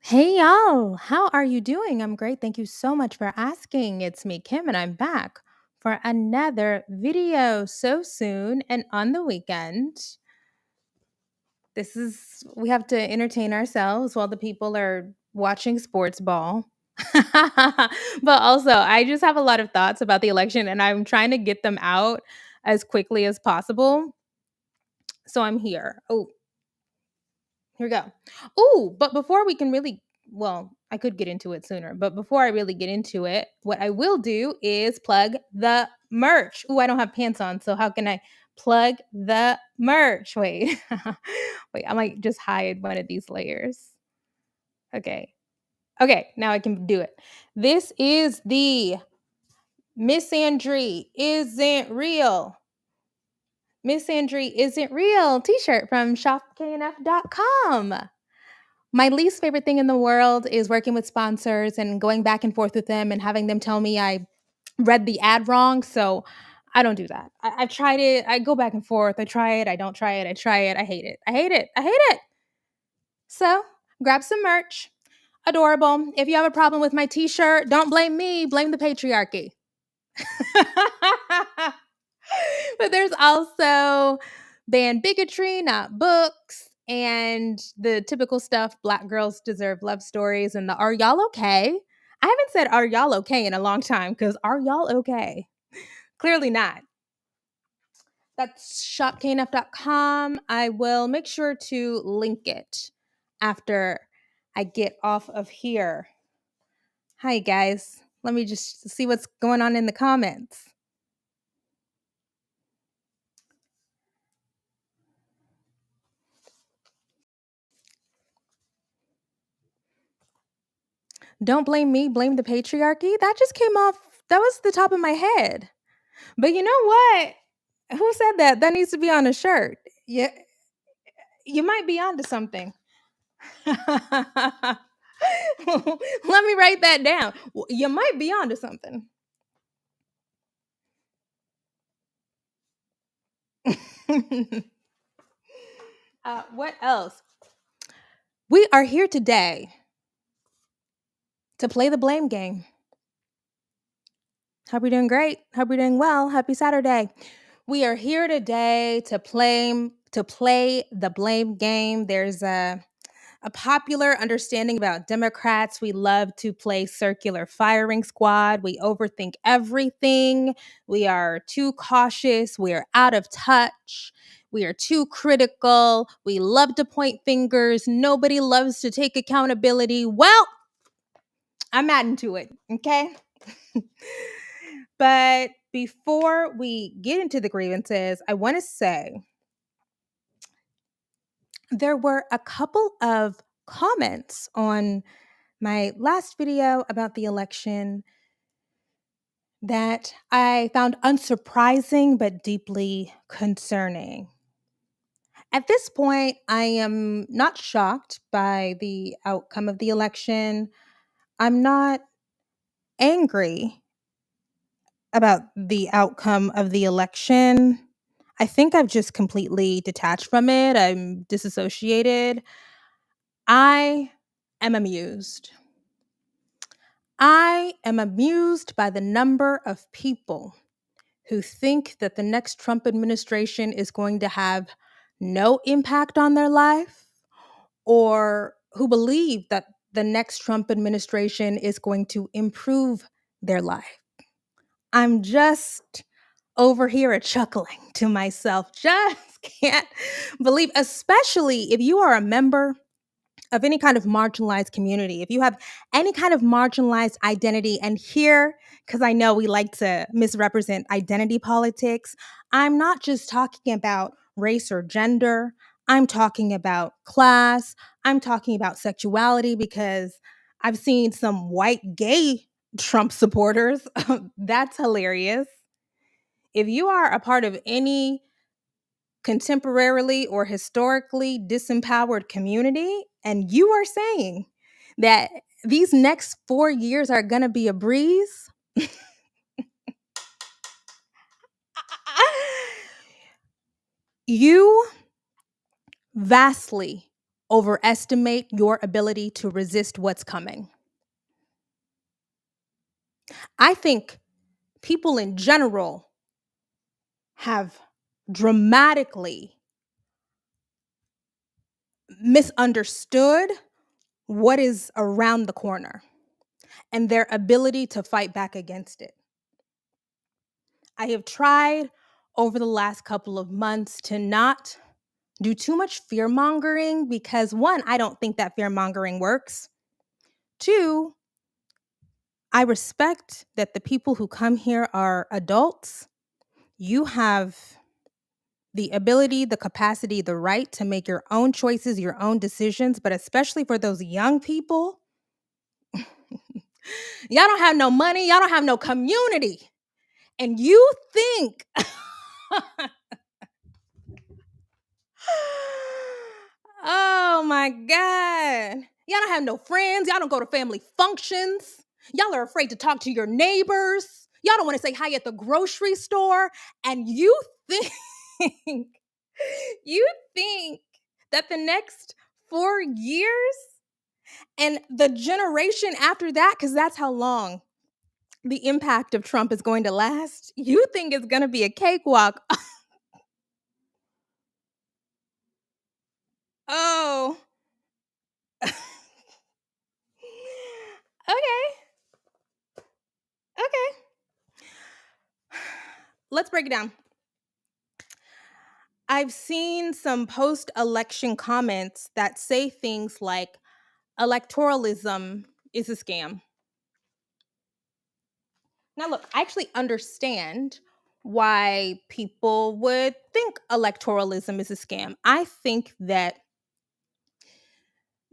Hey y'all, how are you doing? I'm great. Thank you so much for asking. It's me, Kim, and I'm back for another video so soon and on the weekend. We have to entertain ourselves while the people are watching sports ball. But also, I just have a lot of thoughts about the election and I'm trying to get them out as quickly as possible. So I'm here. Oh, here we go. Oh, but before we can really, well, I could get into it sooner, but before I really get into it, what I will do is plug the merch. Oh, I don't have pants on, so how can I plug the merch? Wait, wait, I might just hide one of these layers. Okay, okay, now I can do it. This is the Miss Andre Isn't Real. Miss Andre Isn't Real t-shirt from shopknf.com. My least favorite thing in the world is working with sponsors and going back and forth with them and having them tell me I read the ad wrong. So I don't do that. I've tried it. I go back and forth. I try it. I don't try it. I try it. I hate it. I hate it. I hate it. So grab some merch. Adorable. If you have a problem with my t shirt, don't blame me. Blame the patriarchy. But there's also ban bigotry, not books, and the typical stuff Black girls deserve love stories and the are y'all okay? I haven't said are y'all okay in a long time because are y'all okay? Clearly not. That's shopknf.com. I will make sure to link it after I get off of here. Hi, guys. Let me just see what's going on in the comments. Don't blame me, blame the patriarchy. That just came off, that was the top of my head. But you know what? Who said that? That needs to be on a shirt. Yeah, you might be onto something. Let me write that down. You might be onto something. What else? We are here today to play the blame game. Hope you're doing great. Hope you're doing well. Happy Saturday. We are here today to play the blame game. There's a popular understanding about Democrats. We love to play circular firing squad. We overthink everything. We are too cautious. We are out of touch. We are too critical. We love to point fingers. Nobody loves to take accountability. Well, I'm adding to it, okay? But before we get into the grievances, I want to say there were a couple of comments on my last video about the election that I found unsurprising but deeply concerning. At this point, I am not shocked by the outcome of the election. I'm not angry about the outcome of the election. I think I've just completely detached from it. I'm disassociated. I am amused. I am amused by the number of people who think that the next Trump administration is going to have no impact on their life, or who believe that the next Trump administration is going to improve their life. I'm just over here a chuckling to myself. Just can't believe, especially if you are a member of any kind of marginalized community, if you have any kind of marginalized identity, and here, because I know we like to misrepresent identity politics, I'm not just talking about race or gender, I'm talking about class, I'm talking about sexuality, because I've seen some white gay Trump supporters. That's hilarious. If you are a part of any contemporarily or historically disempowered community, and you are saying that these next 4 years are going to be a breeze, you vastly overestimate your ability to resist what's coming. I think people in general have dramatically misunderstood what is around the corner and their ability to fight back against it. I have tried over the last couple of months to not do too much fear mongering because, one, I don't think that fear mongering works. Two, I respect that the people who come here are adults. You have the ability, the capacity, the right to make your own choices, your own decisions, but especially for those young people, y'all don't have no money, y'all don't have no community. And you think oh my God. Y'all don't have no friends. Y'all don't go to family functions. Y'all are afraid to talk to your neighbors. Y'all don't want to say hi at the grocery store. And you think, you think that the next 4 years and the generation after that, because that's how long the impact of Trump is going to last, you think it's going to be a cakewalk. Oh, okay. Okay. Let's break it down. I've seen some post-election comments that say things like electoralism is a scam. Now, look, I actually understand why people would think electoralism is a scam. I think that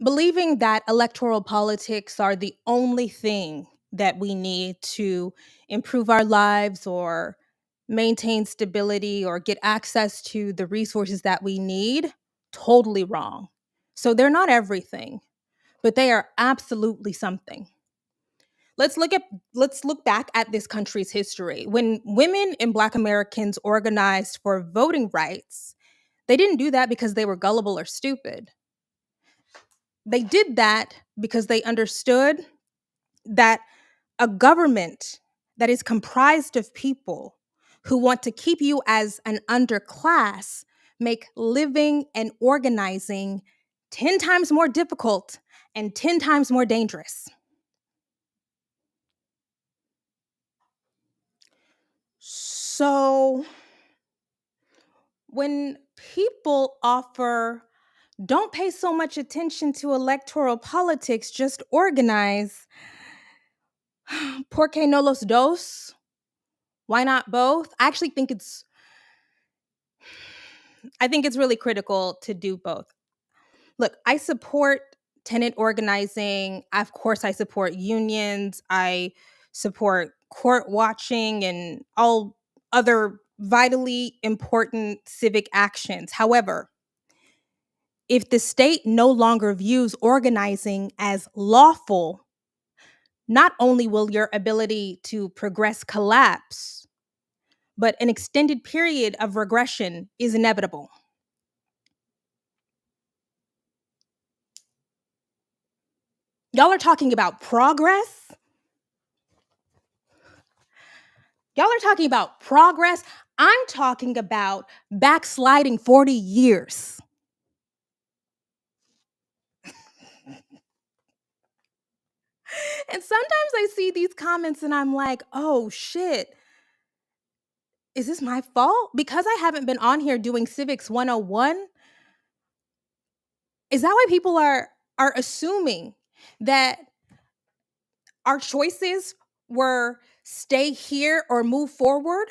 believing that electoral politics are the only thing that we need to improve our lives or maintain stability or get access to the resources that we need, totally wrong. So they're not everything, but they are absolutely something. Let's look back at this country's history. When women and Black Americans organized for voting rights, they didn't do that because they were gullible or stupid. They did that because they understood that a government that is comprised of people who want to keep you as an underclass make living and organizing 10 times more difficult and 10 times more dangerous. So when people offer, don't pay so much attention to electoral politics, just organize, ¿por qué no los dos? Why not both? I actually think it's really critical to do both. Look, I support tenant organizing. Of course, I support unions. I support court watching and all other vitally important civic actions. However, if the state no longer views organizing as lawful, not only will your ability to progress collapse, but an extended period of regression is inevitable. Y'all are talking about progress? Y'all are talking about progress? I'm talking about backsliding 40 years. And sometimes I see these comments and I'm like, oh shit, is this my fault? Because I haven't been on here doing Civics 101? Is that why people are assuming that our choices were stay here or move forward?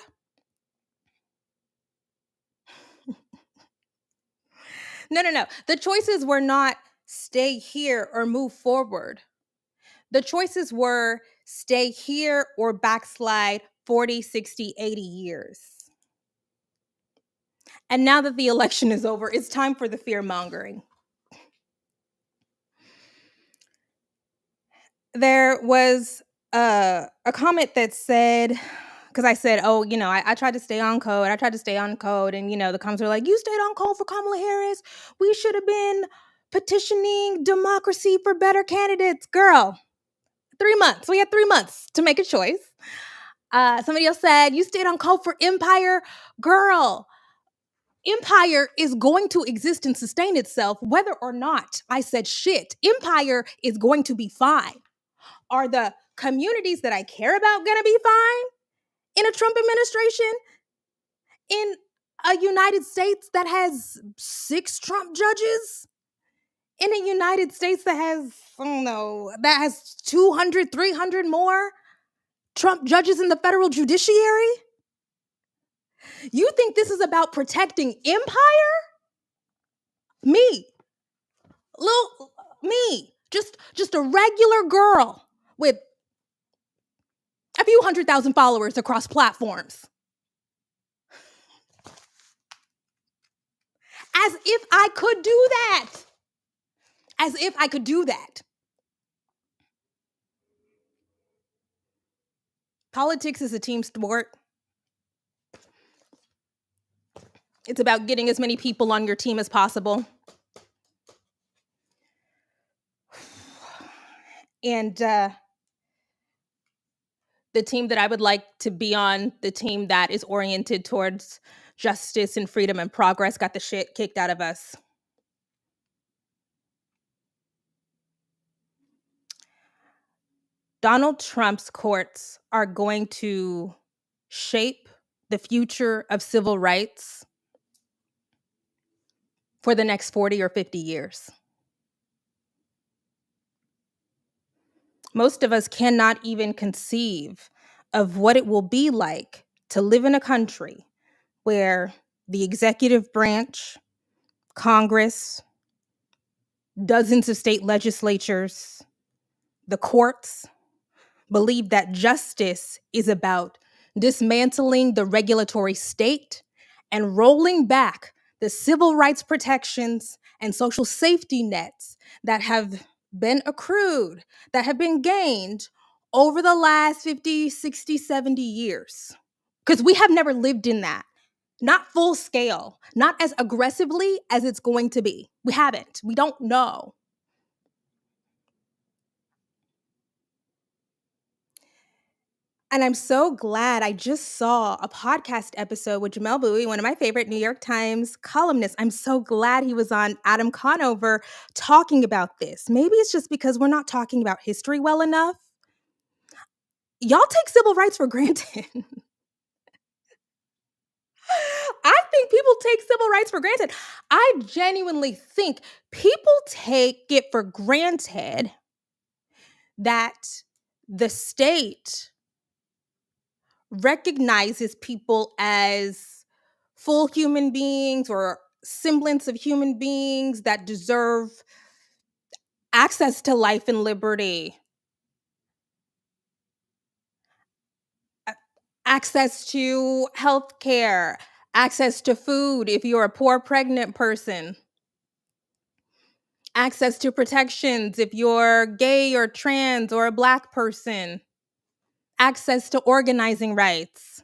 No. The choices were not stay here or move forward. The choices were stay here or backslide 40, 60, 80 years. And now that the election is over, it's time for the fear mongering. There was a comment that said, because I said, oh, I tried to stay on code. I tried to stay on code. And, the comments were like, you stayed on code for Kamala Harris. We should have been petitioning democracy for better candidates. Girl, 3 months. We had 3 months to make a choice. Somebody else said, you stayed on call for empire. Girl, empire is going to exist and sustain itself whether or not I said shit. Empire is going to be fine. Are the communities that I care about going to be fine in a Trump administration? In a United States that has 6 Trump judges? In a United States that has, I don't know, that has 200, 300 more Trump judges in the federal judiciary? You think this is about protecting empire? Me. Me. Just a regular girl with a few 100,000 followers across platforms. As if I could do that. As if I could do that. Politics is a team sport. It's about getting as many people on your team as possible. And the team that I would like to be on, the team that is oriented towards justice and freedom and progress, got the shit kicked out of us. Donald Trump's courts are going to shape the future of civil rights for the next 40 or 50 years. Most of us cannot even conceive of what it will be like to live in a country where the executive branch, Congress, dozens of state legislatures, the courts believe that justice is about dismantling the regulatory state and rolling back the civil rights protections and social safety nets that have been accrued, that have been gained over the last 50, 60, 70 years. Because we have never lived in that. Not full scale, not as aggressively as it's going to be. We haven't. We don't know. And I'm so glad I just saw a podcast episode with Jamel Bowie, one of my favorite New York Times columnists. I'm so glad he was on Adam Conover talking about this. Maybe it's just because we're not talking about history well enough. Y'all take civil rights for granted. I think people take civil rights for granted. I genuinely think people take it for granted that the state recognizes people as full human beings or semblance of human beings that deserve access to life and liberty, access to health care, access to food if you're a poor pregnant person, access to protections if you're gay or trans or a Black person, access to organizing rights,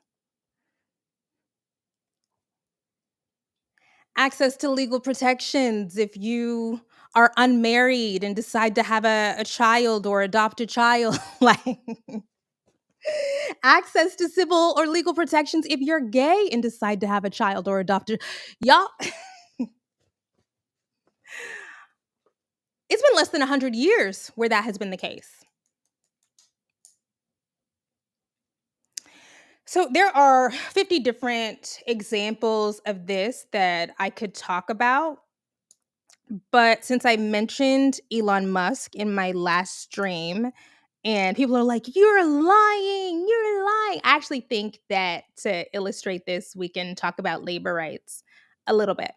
access to legal protections if you are unmarried and decide to have a child or adopt a child. Like, access to civil or legal protections if you're gay and decide to have a child or adopt a y'all. It's been less than 100 years where that has been the case. So there are 50 different examples of this that I could talk about. But since I mentioned Elon Musk in my last stream, and people are like, you're lying. I actually think that to illustrate this, we can talk about labor rights a little bit.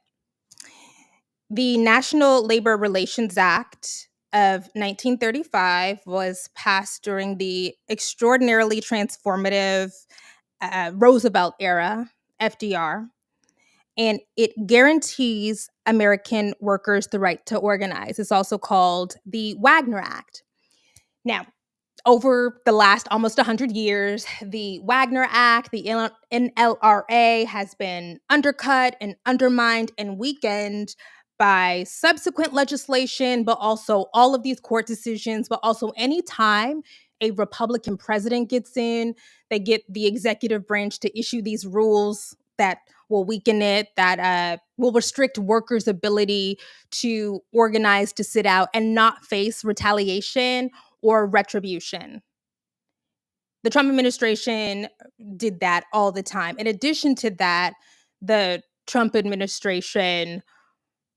The National Labor Relations Act of 1935 was passed during the extraordinarily transformative Roosevelt era, FDR, and it guarantees American workers the right to organize. It's also called the Wagner Act. Now, over the last almost 100 years, the Wagner Act, the NLRA, has been undercut and undermined and weakened by subsequent legislation, but also all of these court decisions, but also any time a Republican president gets in, they get the executive branch to issue these rules that will weaken it, that will restrict workers' ability to organize, to sit out, and not face retaliation or retribution. The Trump administration did that all the time. In addition to that, the Trump administration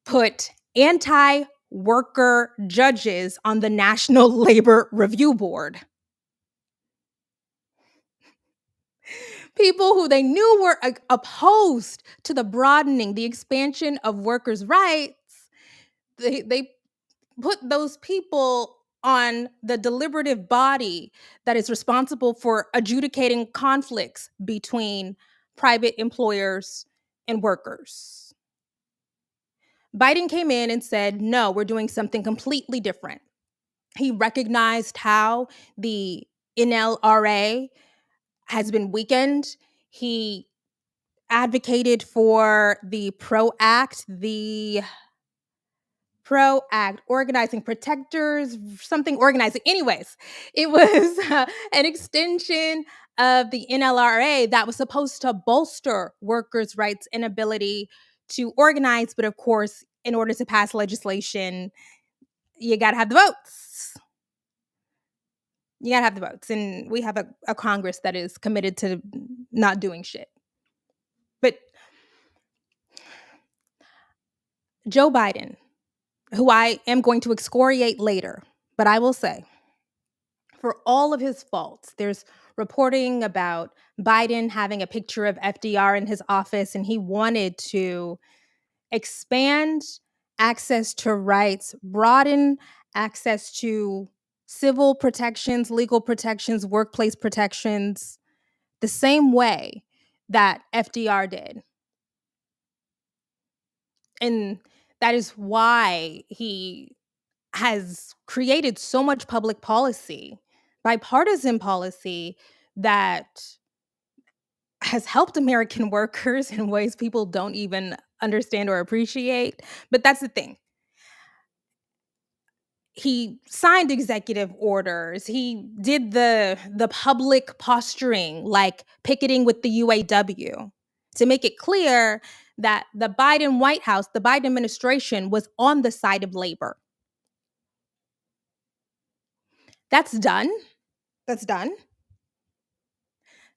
put anti worker judges on the National Labor Review Board. People who they knew were opposed to the broadening, the expansion of workers' rights, they put those people on the deliberative body that is responsible for adjudicating conflicts between private employers and workers. Biden came in and said, no, we're doing something completely different. He recognized how the NLRA has been weakened. He advocated for the PRO Act, organizing protectors, something organizing. Anyways, it was an extension of the NLRA that was supposed to bolster workers' rights and ability to organize. But of course, in order to pass legislation, you got to have the votes. You got to have the votes. And we have a Congress that is committed to not doing shit. But Joe Biden, who I am going to excoriate later, but I will say, for all of his faults, there's reporting about Biden having a picture of FDR in his office, and he wanted to expand access to rights, broaden access to civil protections, legal protections, workplace protections, the same way that FDR did. And that is why he has created so much public policy, bipartisan policy, that has helped American workers in ways people don't even understand or appreciate. But that's the thing. He signed executive orders. He did the public posturing, like picketing with the UAW, to make it clear that the Biden White House, the Biden administration, was on the side of labor. That's done. That's done.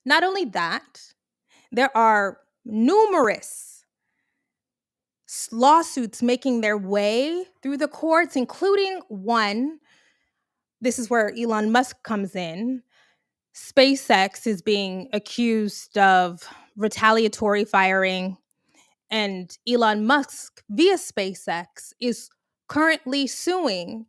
Not only that, there are numerous lawsuits making their way through the courts, including one. This is where Elon Musk comes in. SpaceX is being accused of retaliatory firing, and Elon Musk, via SpaceX, is currently suing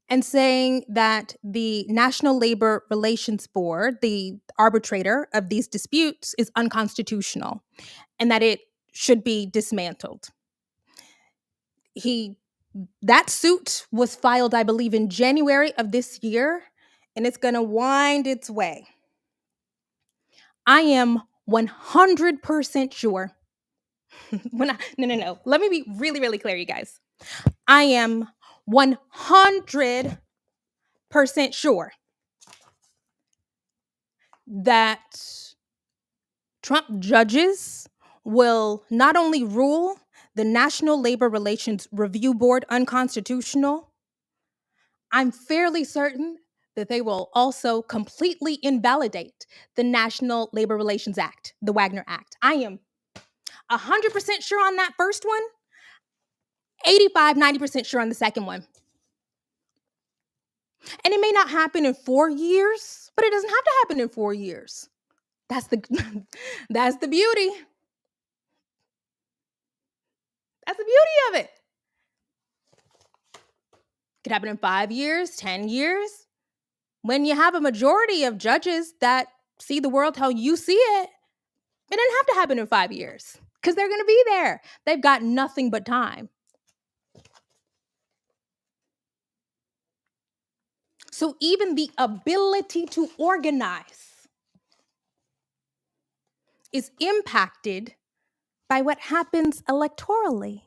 and saying that the National Labor Relations Board, the arbitrator of these disputes, is unconstitutional and that it should be dismantled. That suit was filed, I believe, in January of this year, and it's going to wind its way. I am 100% sure. No. Let me be really, really clear, you guys. I am 100% sure that Trump judges will not only rule the National Labor Relations Review Board unconstitutional, I'm fairly certain that they will also completely invalidate the National Labor Relations Act, the Wagner Act. I am 100% sure on that first one, 85-90% sure on the second one. And it may not happen in 4 years, but it doesn't have to happen in 4 years. That's the that's the beauty. That's the beauty of it. It could happen in 5 years, 10 years. When you have a majority of judges that see the world how you see it, it doesn't have to happen in 5 years because they're going to be there. They've got nothing but time. So even the ability to organize is impacted by what happens electorally.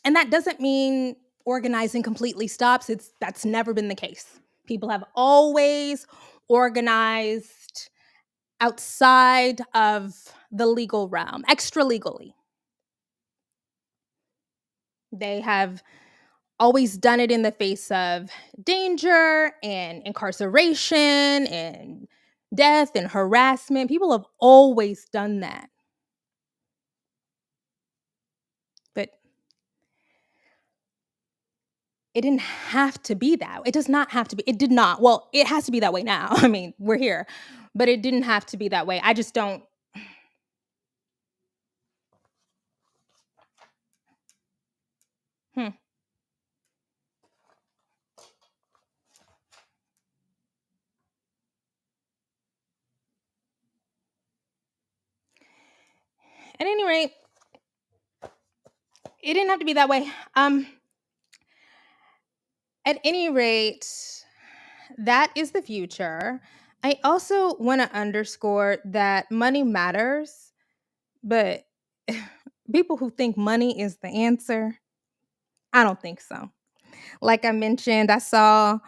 And that doesn't mean organizing completely stops. That's never been the case. People have always organized outside of the legal realm, extra legally. They have always done it in the face of danger and incarceration and death and harassment. People have always done that. But it didn't have to be that. It does not have to be. It did not. Well, it has to be that way now. I mean, we're here. But it didn't have to be that way. I just don't. Hmm. At any rate, it didn't have to be that way. At any rate, that is the future. I also want to underscore that money matters, but people who think money is the answer, I don't think so. Like I mentioned, I saw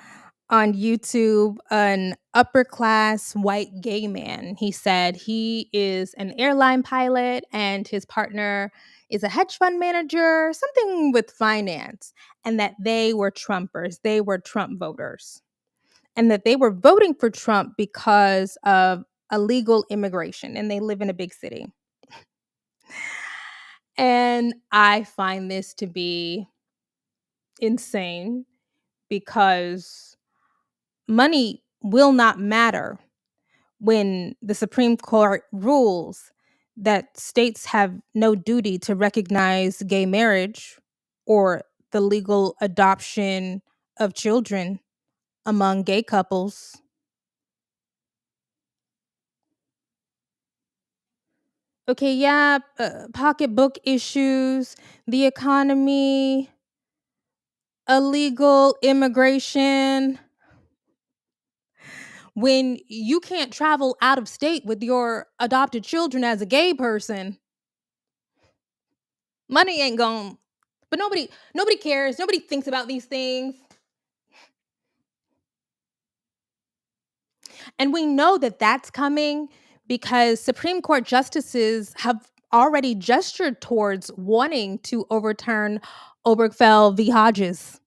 on YouTube an upper class white gay man. He said he is an airline pilot and his partner is a hedge fund manager, something with finance, and that they were Trumpers. They were Trump voters. And that they were voting for Trump because of illegal immigration and they live in a big city. And I find this to be insane because money will not matter when the Supreme Court rules that states have no duty to recognize gay marriage or the legal adoption of children among gay couples. Okay, yeah, pocketbook issues, the economy, illegal immigration. When you can't travel out of state with your adopted children as a gay person, money ain't gone. But nobody cares. Nobody thinks about these things. And we know that that's coming because Supreme Court justices have already gestured towards wanting to overturn Obergefell v. Hodges.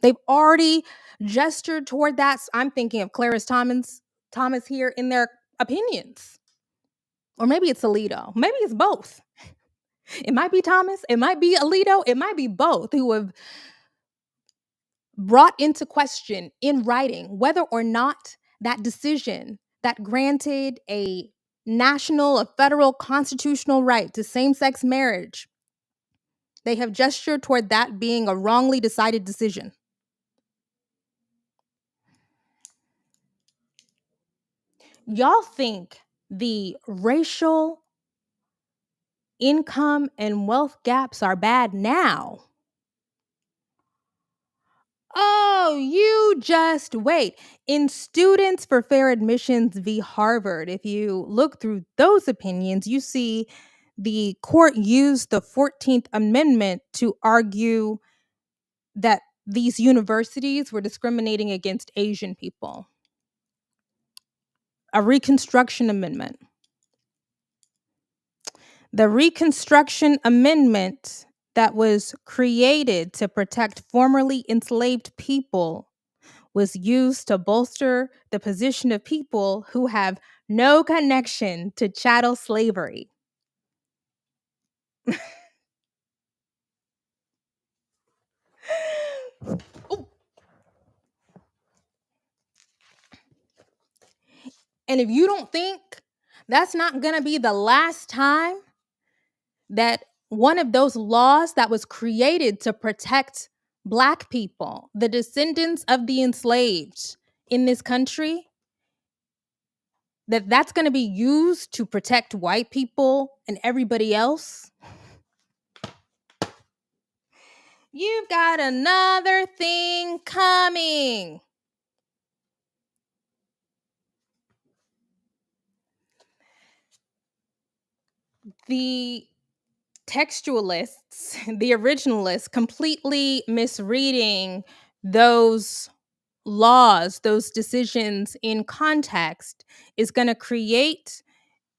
They've already gestured toward that. I'm thinking of Thomas here in their opinions. Or maybe it's Alito. Maybe it's both. It might be Thomas. It might be Alito. It might be both who have brought into question in writing whether or not that decision that granted a national, a federal constitutional right to same sex marriage, they have gestured toward that being a wrongly decided decision. Y'all think the racial income and wealth gaps are bad now? Oh, you just wait. In Students for Fair Admissions v. Harvard, if you look through those opinions, you see the court used the 14th Amendment to argue that these universities were discriminating against Asian people. A Reconstruction Amendment. The Reconstruction Amendment that was created to protect formerly enslaved people was used to bolster the position of people who have no connection to chattel slavery. Ooh. And if you don't think that's not going to be the last time that one of those laws that was created to protect Black people, the descendants of the enslaved in this country, that's going to be used to protect white people and everybody else, you've got another thing coming. The textualists, the originalists, completely misreading those laws, those decisions in context is going to create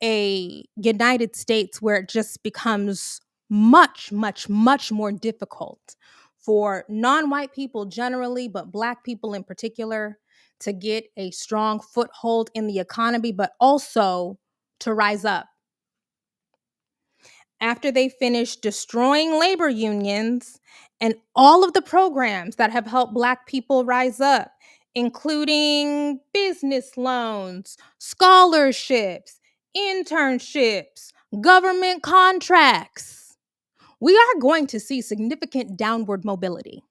a United States where it just becomes much, much, much more difficult for non white people generally, but Black people in particular, to get a strong foothold in the economy, but also to rise up. After they finish destroying labor unions and all of the programs that have helped Black people rise up, including business loans, scholarships, internships, government contracts, we are going to see significant downward mobility.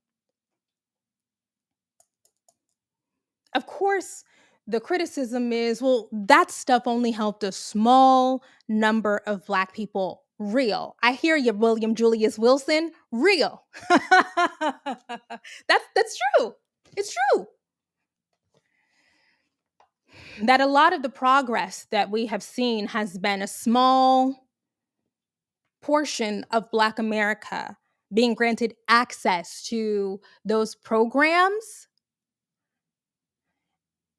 Of course, the criticism is, well, that stuff only helped a small number of Black people. Real. I hear you, William Julius Wilson. Real. That's true. It's true. That a lot of the progress that we have seen has been a small portion of Black America being granted access to those programs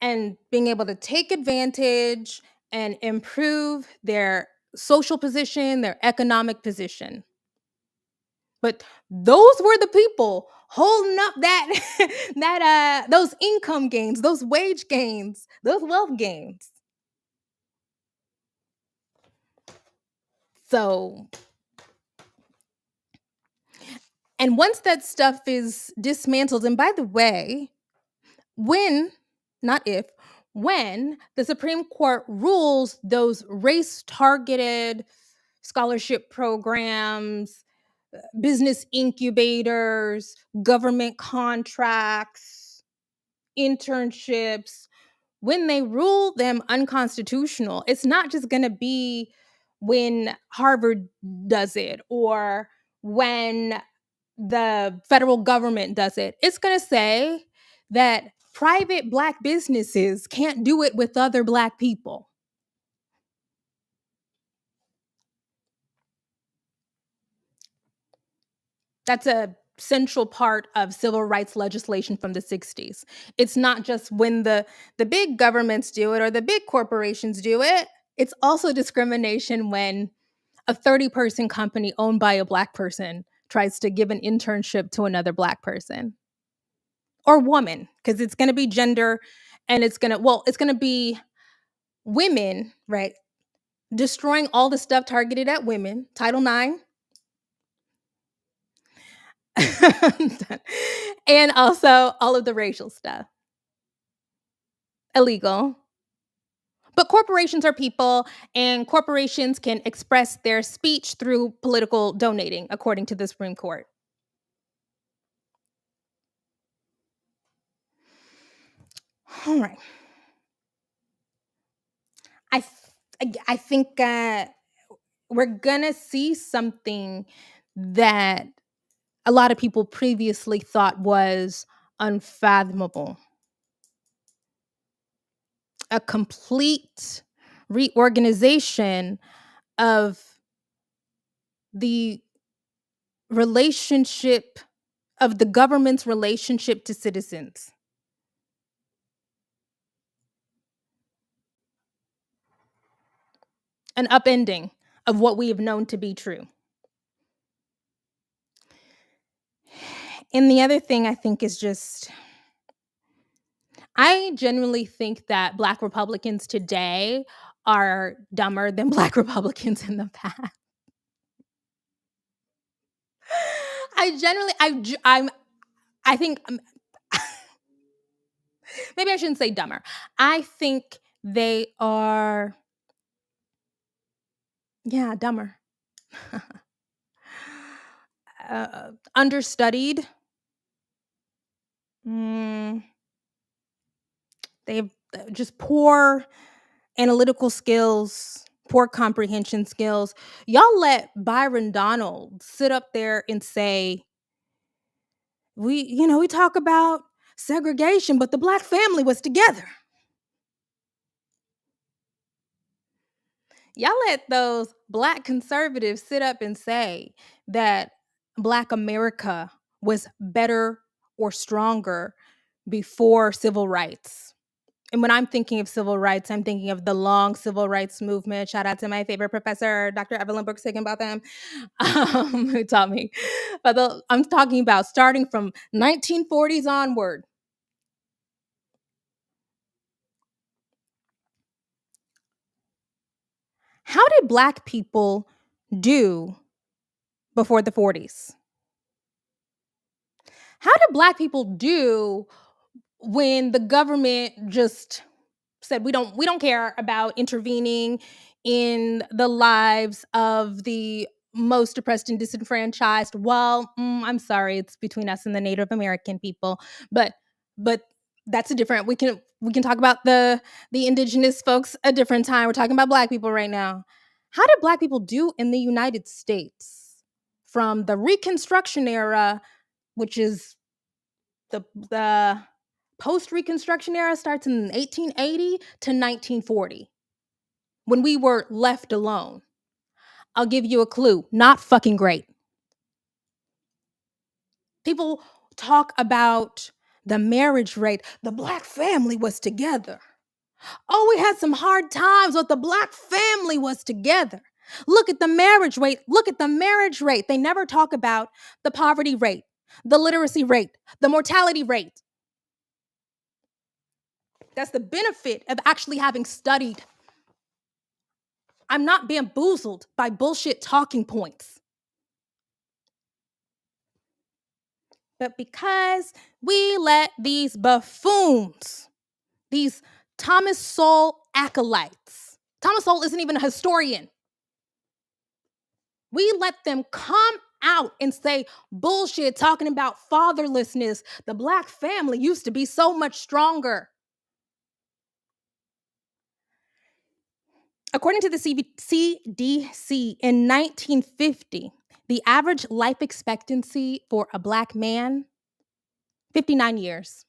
and being able to take advantage and improve their social position, their economic position. But those were the people holding up that those income gains, those wage gains, those wealth gains. So, and once that stuff is dismantled, and by the way, when, not if, when the Supreme Court rules those race targeted scholarship programs, business incubators, government contracts, internships, when they rule them unconstitutional, it's not just going to be when Harvard does it or when the federal government does it. It's going to say that private Black businesses can't do it with other Black people. That's a central part of civil rights legislation from the 60s. It's not just when the big governments do it or the big corporations do it. It's also discrimination when a 30-person company owned by a Black person tries to give an internship to another Black person or woman, because it's going to be gender and it's going to be women, right? Destroying all the stuff targeted at women, Title IX. And also all of the racial stuff. Illegal. But corporations are people, and corporations can express their speech through political donating, according to the Supreme Court. All right. I think we're gonna see something that a lot of people previously thought was unfathomable. A complete reorganization of the relationship of the government's relationship to citizens. An upending of what we have known to be true. And the other thing I think is just, I genuinely think that Black Republicans today are dumber than Black Republicans in the past. I think, maybe I shouldn't say dumber. I think they are, yeah, dumber. Understudied. They have just poor analytical skills, poor comprehension skills. Y'all let Byron Donald sit up there and say, we talk about segregation, but the Black family was together. Y'all let those black conservatives sit up and say that black America was better or stronger before civil rights. And when I'm thinking of civil rights, I'm thinking of the long civil rights movement. Shout out to my favorite professor, Dr. Evelyn Brooks Higginbotham, who taught me. I'm talking about starting from 1940s onward. How did black people do before the 40s? How did black people do when the government just said we don't care about intervening in the lives of the most oppressed and disenfranchised? Well, I'm sorry, it's between us and the Native American people, but but that's a different. We can talk about the indigenous folks a different time. We're talking about black people right now. How did black people do in the United States from the Reconstruction era, which is the post Reconstruction era starts in 1880 to 1940 when we were left alone? I'll give you a clue. Not fucking great. People talk about the marriage rate. The black family was together. Oh, we had some hard times, but the black family was together. Look at the marriage rate. Look at the marriage rate. They never talk about the poverty rate, the literacy rate, the mortality rate. That's the benefit of actually having studied. I'm not bamboozled by bullshit talking points. But because we let these buffoons, these Thomas Sowell acolytes, Thomas Sowell isn't even a historian, we let them come out and say bullshit talking about fatherlessness. The black family used to be so much stronger. According to the CDC, in 1950, the average life expectancy for a black man, 59 years.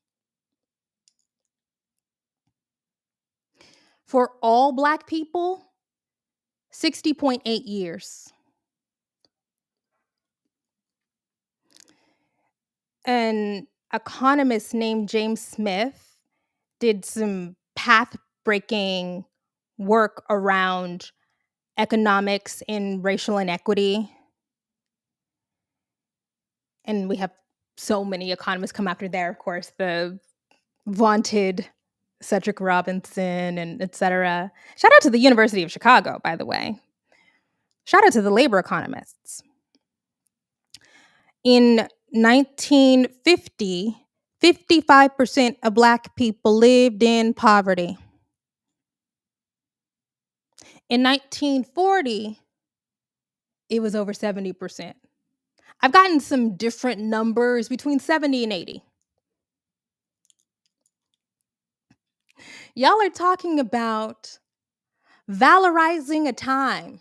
For all black people, 60.8 years. An economist named James Smith did some path breaking work around economics and racial inequity. And we have so many economists come after there, of course, the vaunted Cedric Robinson and et cetera. Shout out to the University of Chicago, by the way. Shout out to the labor economists. In 1950, 55% of black people lived in poverty. In 1940, it was over 70%. I've gotten some different numbers between 70 and 80. Y'all are talking about valorizing a time,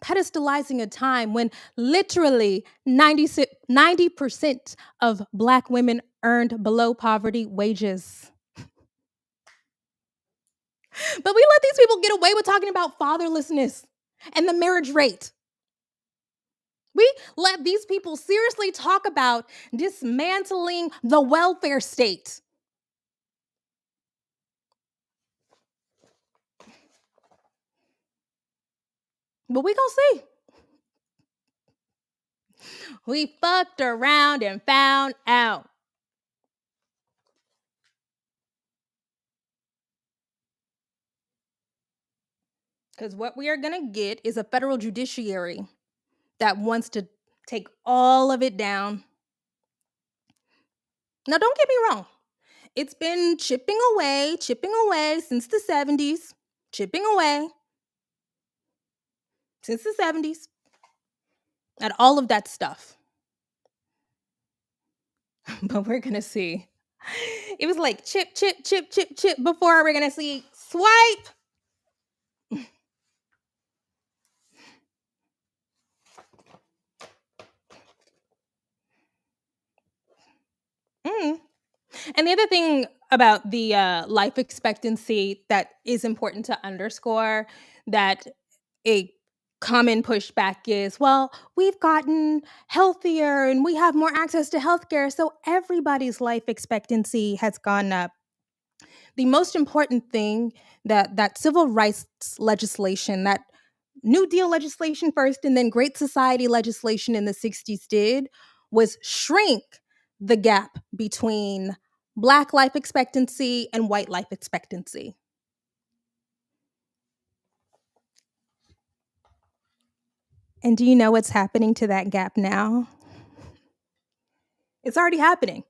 pedestalizing a time when literally 90% of black women earned below poverty wages. But we let these people get away with talking about fatherlessness and the marriage rate. We let these people seriously talk about dismantling the welfare state. But we gonna see. We fucked around and found out. Because what we are gonna get is a federal judiciary that wants to take all of it down. Now, don't get me wrong. It's been chipping away since the 70s, chipping away since the 70s at all of that stuff. But we're going to see. It was like chip before we're going to see swipe. Mm. And the other thing about the life expectancy that is important to underscore, that a common pushback is, well, we've gotten healthier and we have more access to healthcare, so everybody's life expectancy has gone up. The most important thing that civil rights legislation, that New Deal legislation first and then Great Society legislation in the 60s did, was shrink the gap between Black life expectancy and white life expectancy. And do you know what's happening to that gap now? It's already happening.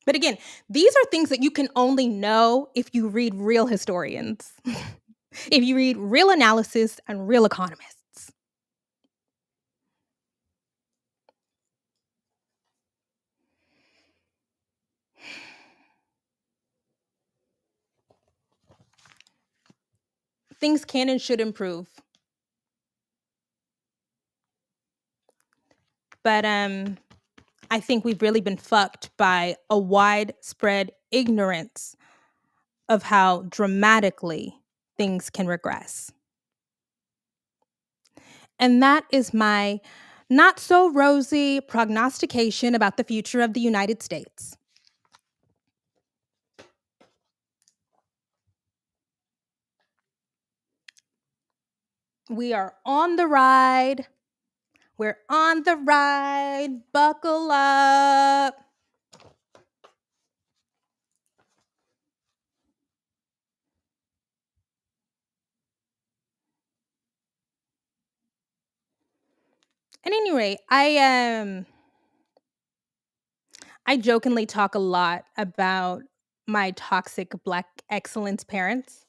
But again, these are things that you can only know if you read real historians, if you read real analysis and real economists. Things can and should improve. But I think we've really been fucked by a widespread ignorance of how dramatically things can regress. And that is my not so rosy prognostication about the future of the United States. We are on the ride. We're on the ride. Buckle up. At any rate, I jokingly talk a lot about my toxic Black excellence parents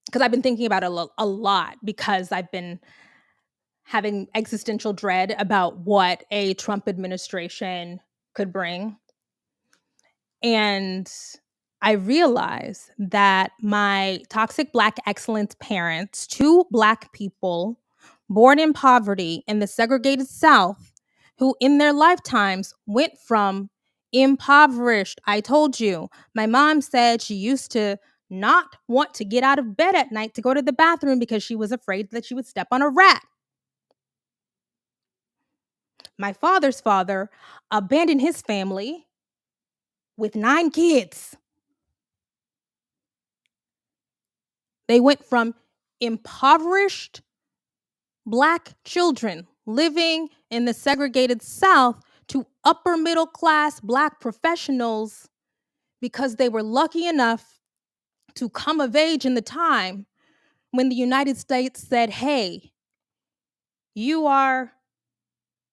because I've been thinking about it a lot because I've been having existential dread about what a Trump administration could bring. And I realize that my toxic Black excellence parents, two Black people born in poverty in the segregated South, who in their lifetimes went from impoverished. I told you, my mom said she used to not want to get out of bed at night to go to the bathroom because she was afraid that she would step on a rat. My father's father abandoned his family with 9 kids. They went from impoverished Black children living in the segregated South to upper middle class Black professionals because they were lucky enough to come of age in the time when the United States said, hey, you are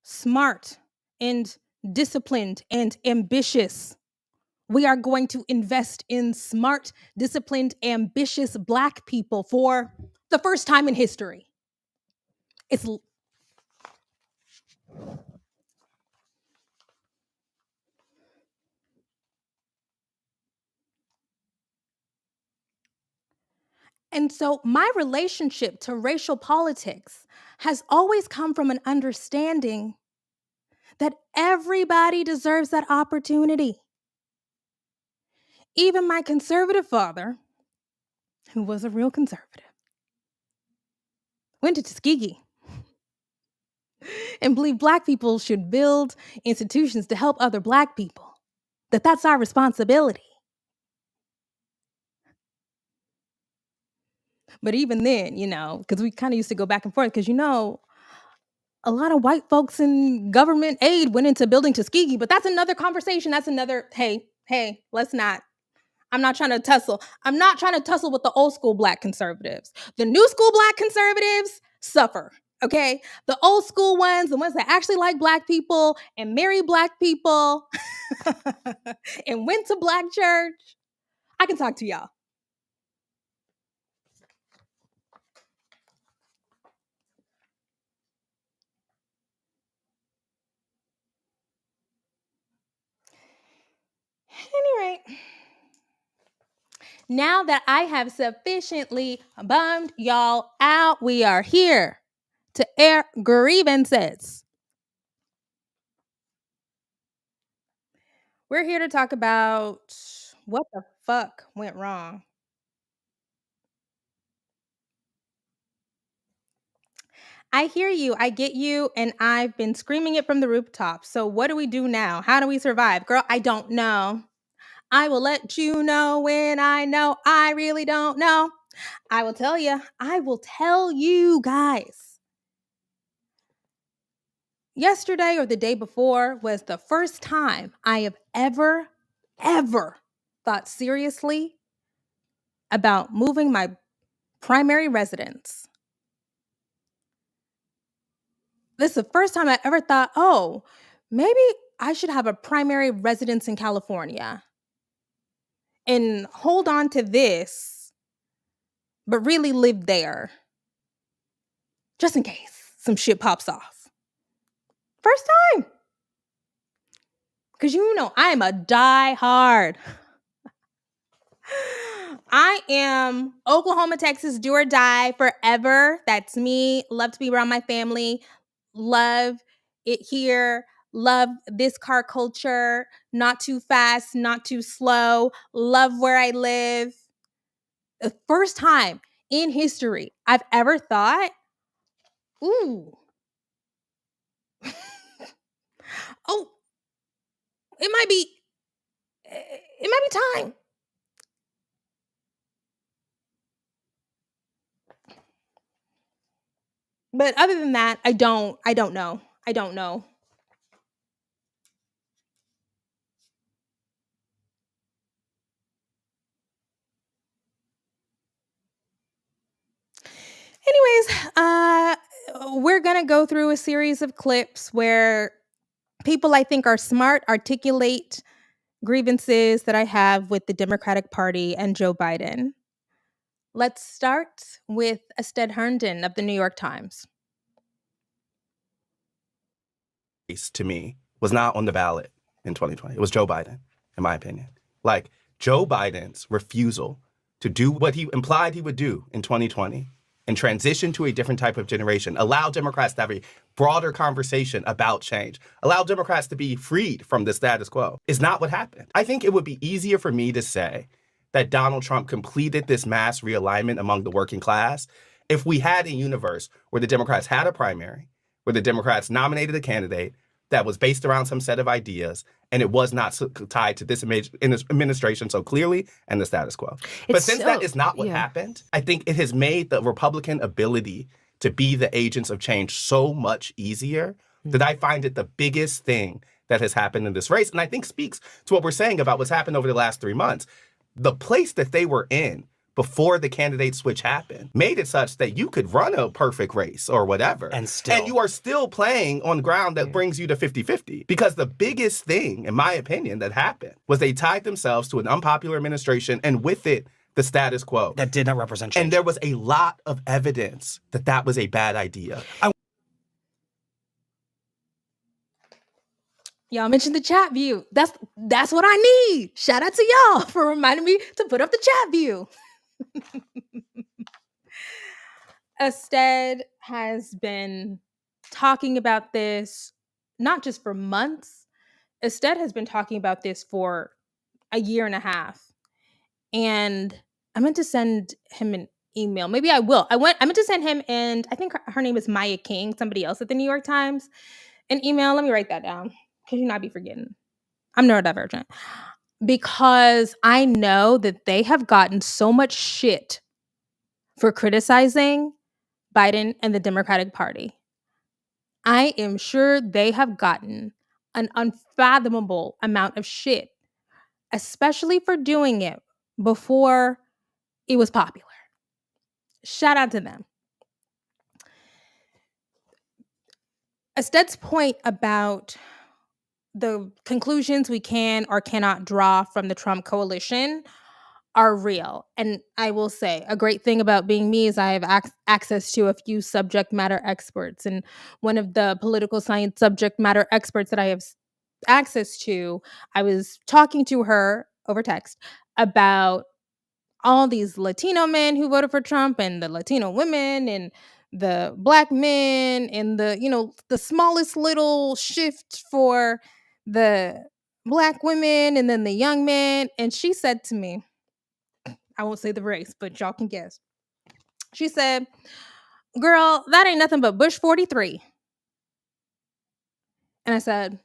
smart and disciplined and ambitious. We are going to invest in smart, disciplined, ambitious Black people for the first time in history. It's And so my relationship to racial politics has always come from an understanding that everybody deserves that opportunity. Even my conservative father, who was a real conservative, went to Tuskegee and believed Black people should build institutions to help other Black people, that's our responsibility. But even then, because we kind of used to go back and forth, because, a lot of white folks in government aid went into building Tuskegee, but that's another conversation. That's another, hey, let's not. I'm not trying to tussle. I'm not trying to tussle with the old school Black conservatives. The new school Black conservatives suffer, okay? The old school ones, the ones that actually like Black people and marry Black people and went to Black church, I can talk to y'all. Anyway, now that I have sufficiently bummed y'all out, we are here to air grievances. We're here to talk about what the fuck went wrong. I hear you, I get you, and I've been screaming it from the rooftop. So, what do we do now? How do we survive? Girl, I don't know. I will let you know when I know. I really don't know. I will tell you. I will tell you guys. Yesterday or the day before was the first time I have ever thought seriously about moving my primary residence. This is the first time I ever thought, oh, maybe I should have a primary residence in California and hold on to this, but really live there just in case some shit pops off. First time. Because you know, I'm a die hard. I am Oklahoma, Texas, do or die forever. That's me. Love to be around my family. Love it here. Love this car culture. Not too fast, not too slow. Love where I live. The first time in history I've ever thought, ooh, oh, it might be, it might be time. But other than that, I don't know. I don't know. Anyways, we're gonna go through a series of clips where people I think are smart articulate grievances that I have with the Democratic Party and Joe Biden. Let's start with Ested Herndon of the New York Times. To me was not on the ballot in 2020. It was Joe Biden, in my opinion. Like Joe Biden's refusal to do what he implied he would do in 2020 and transition to a different type of generation, allow Democrats to have a broader conversation about change, allow Democrats to be freed from the status quo is not what happened. I think it would be easier for me to say that Donald Trump completed this mass realignment among the working class if we had a universe where the Democrats had a primary, where the Democrats nominated a candidate that was based around some set of ideas, and it was not tied to this administration so clearly and the status quo. But since that is not what happened, I think it has made the Republican ability to be the agents of change so much easier that I find it the biggest thing that has happened in this race. And I think speaks to what we're saying about what's happened over the last 3 months. The place that they were in before the candidate switch happened made it such that you could run a perfect race or whatever. And you are still playing on ground that brings you to 50-50. Because the biggest thing, in my opinion, that happened was they tied themselves to an unpopular administration and with it, the status quo. That did not represent change. And there was a lot of evidence that that was a bad idea. Y'all mentioned the chat view. That's what I need. Shout out to y'all for reminding me to put up the chat view. Ested has been talking about this not just for months. Ested has been talking about this for a year and a half. And I meant to send him an email. Maybe I will. I meant to send him, and I think her name is Maya King, somebody else at the New York Times, an email. Let me write that down because you not be forgetting. I'm neurodivergent. Because I know that they have gotten so much shit for criticizing Biden and the Democratic Party. I am sure they have gotten an unfathomable amount of shit, especially for doing it before it was popular. Shout out to them. Ested's point about the conclusions we can or cannot draw from the Trump coalition are real. And I will say a great thing about being me is I have access to a few subject matter experts. And one of the political science subject matter experts that I have access to, I was talking to her over text about all these Latino men who voted for Trump and the Latino women and the black men and the smallest little shift for the black women and then the young men. And she said to me, I won't say the race, but y'all can guess. She said, "Girl, that ain't nothing but Bush 43." And I said,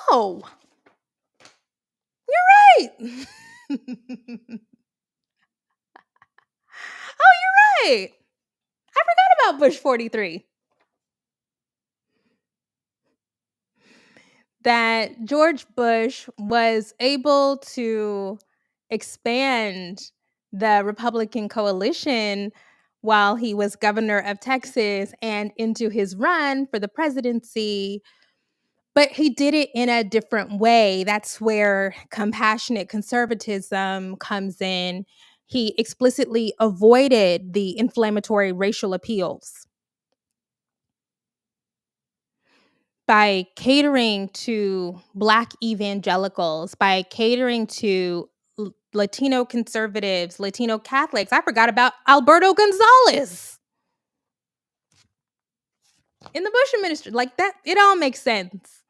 "Oh, you're right." Oh, you're right. I forgot about Bush 43. That George Bush was able to expand the Republican coalition while he was governor of Texas and into his run for the presidency. But he did it in a different way. That's where compassionate conservatism comes in. He explicitly avoided the inflammatory racial appeals by catering to Black evangelicals, by catering to Latino conservatives, Latino Catholics. I forgot about Alberto Gonzalez in the Bush administration. Like that, it all makes sense.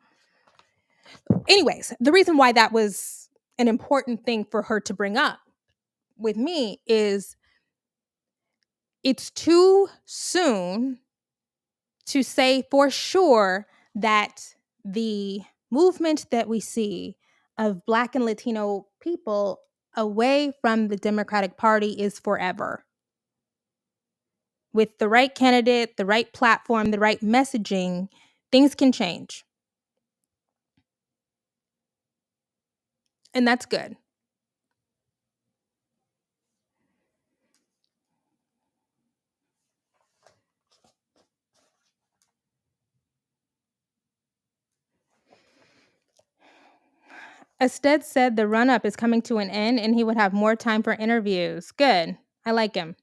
Anyways, the reason why that was an important thing for her to bring up with me is it's too soon to say for sure that the movement that we see of Black and Latino people away from the Democratic Party is forever. With the right candidate, the right platform, the right messaging, things can change. And that's good. Ested said the run up is coming to an end and he would have more time for interviews. Good. I like him.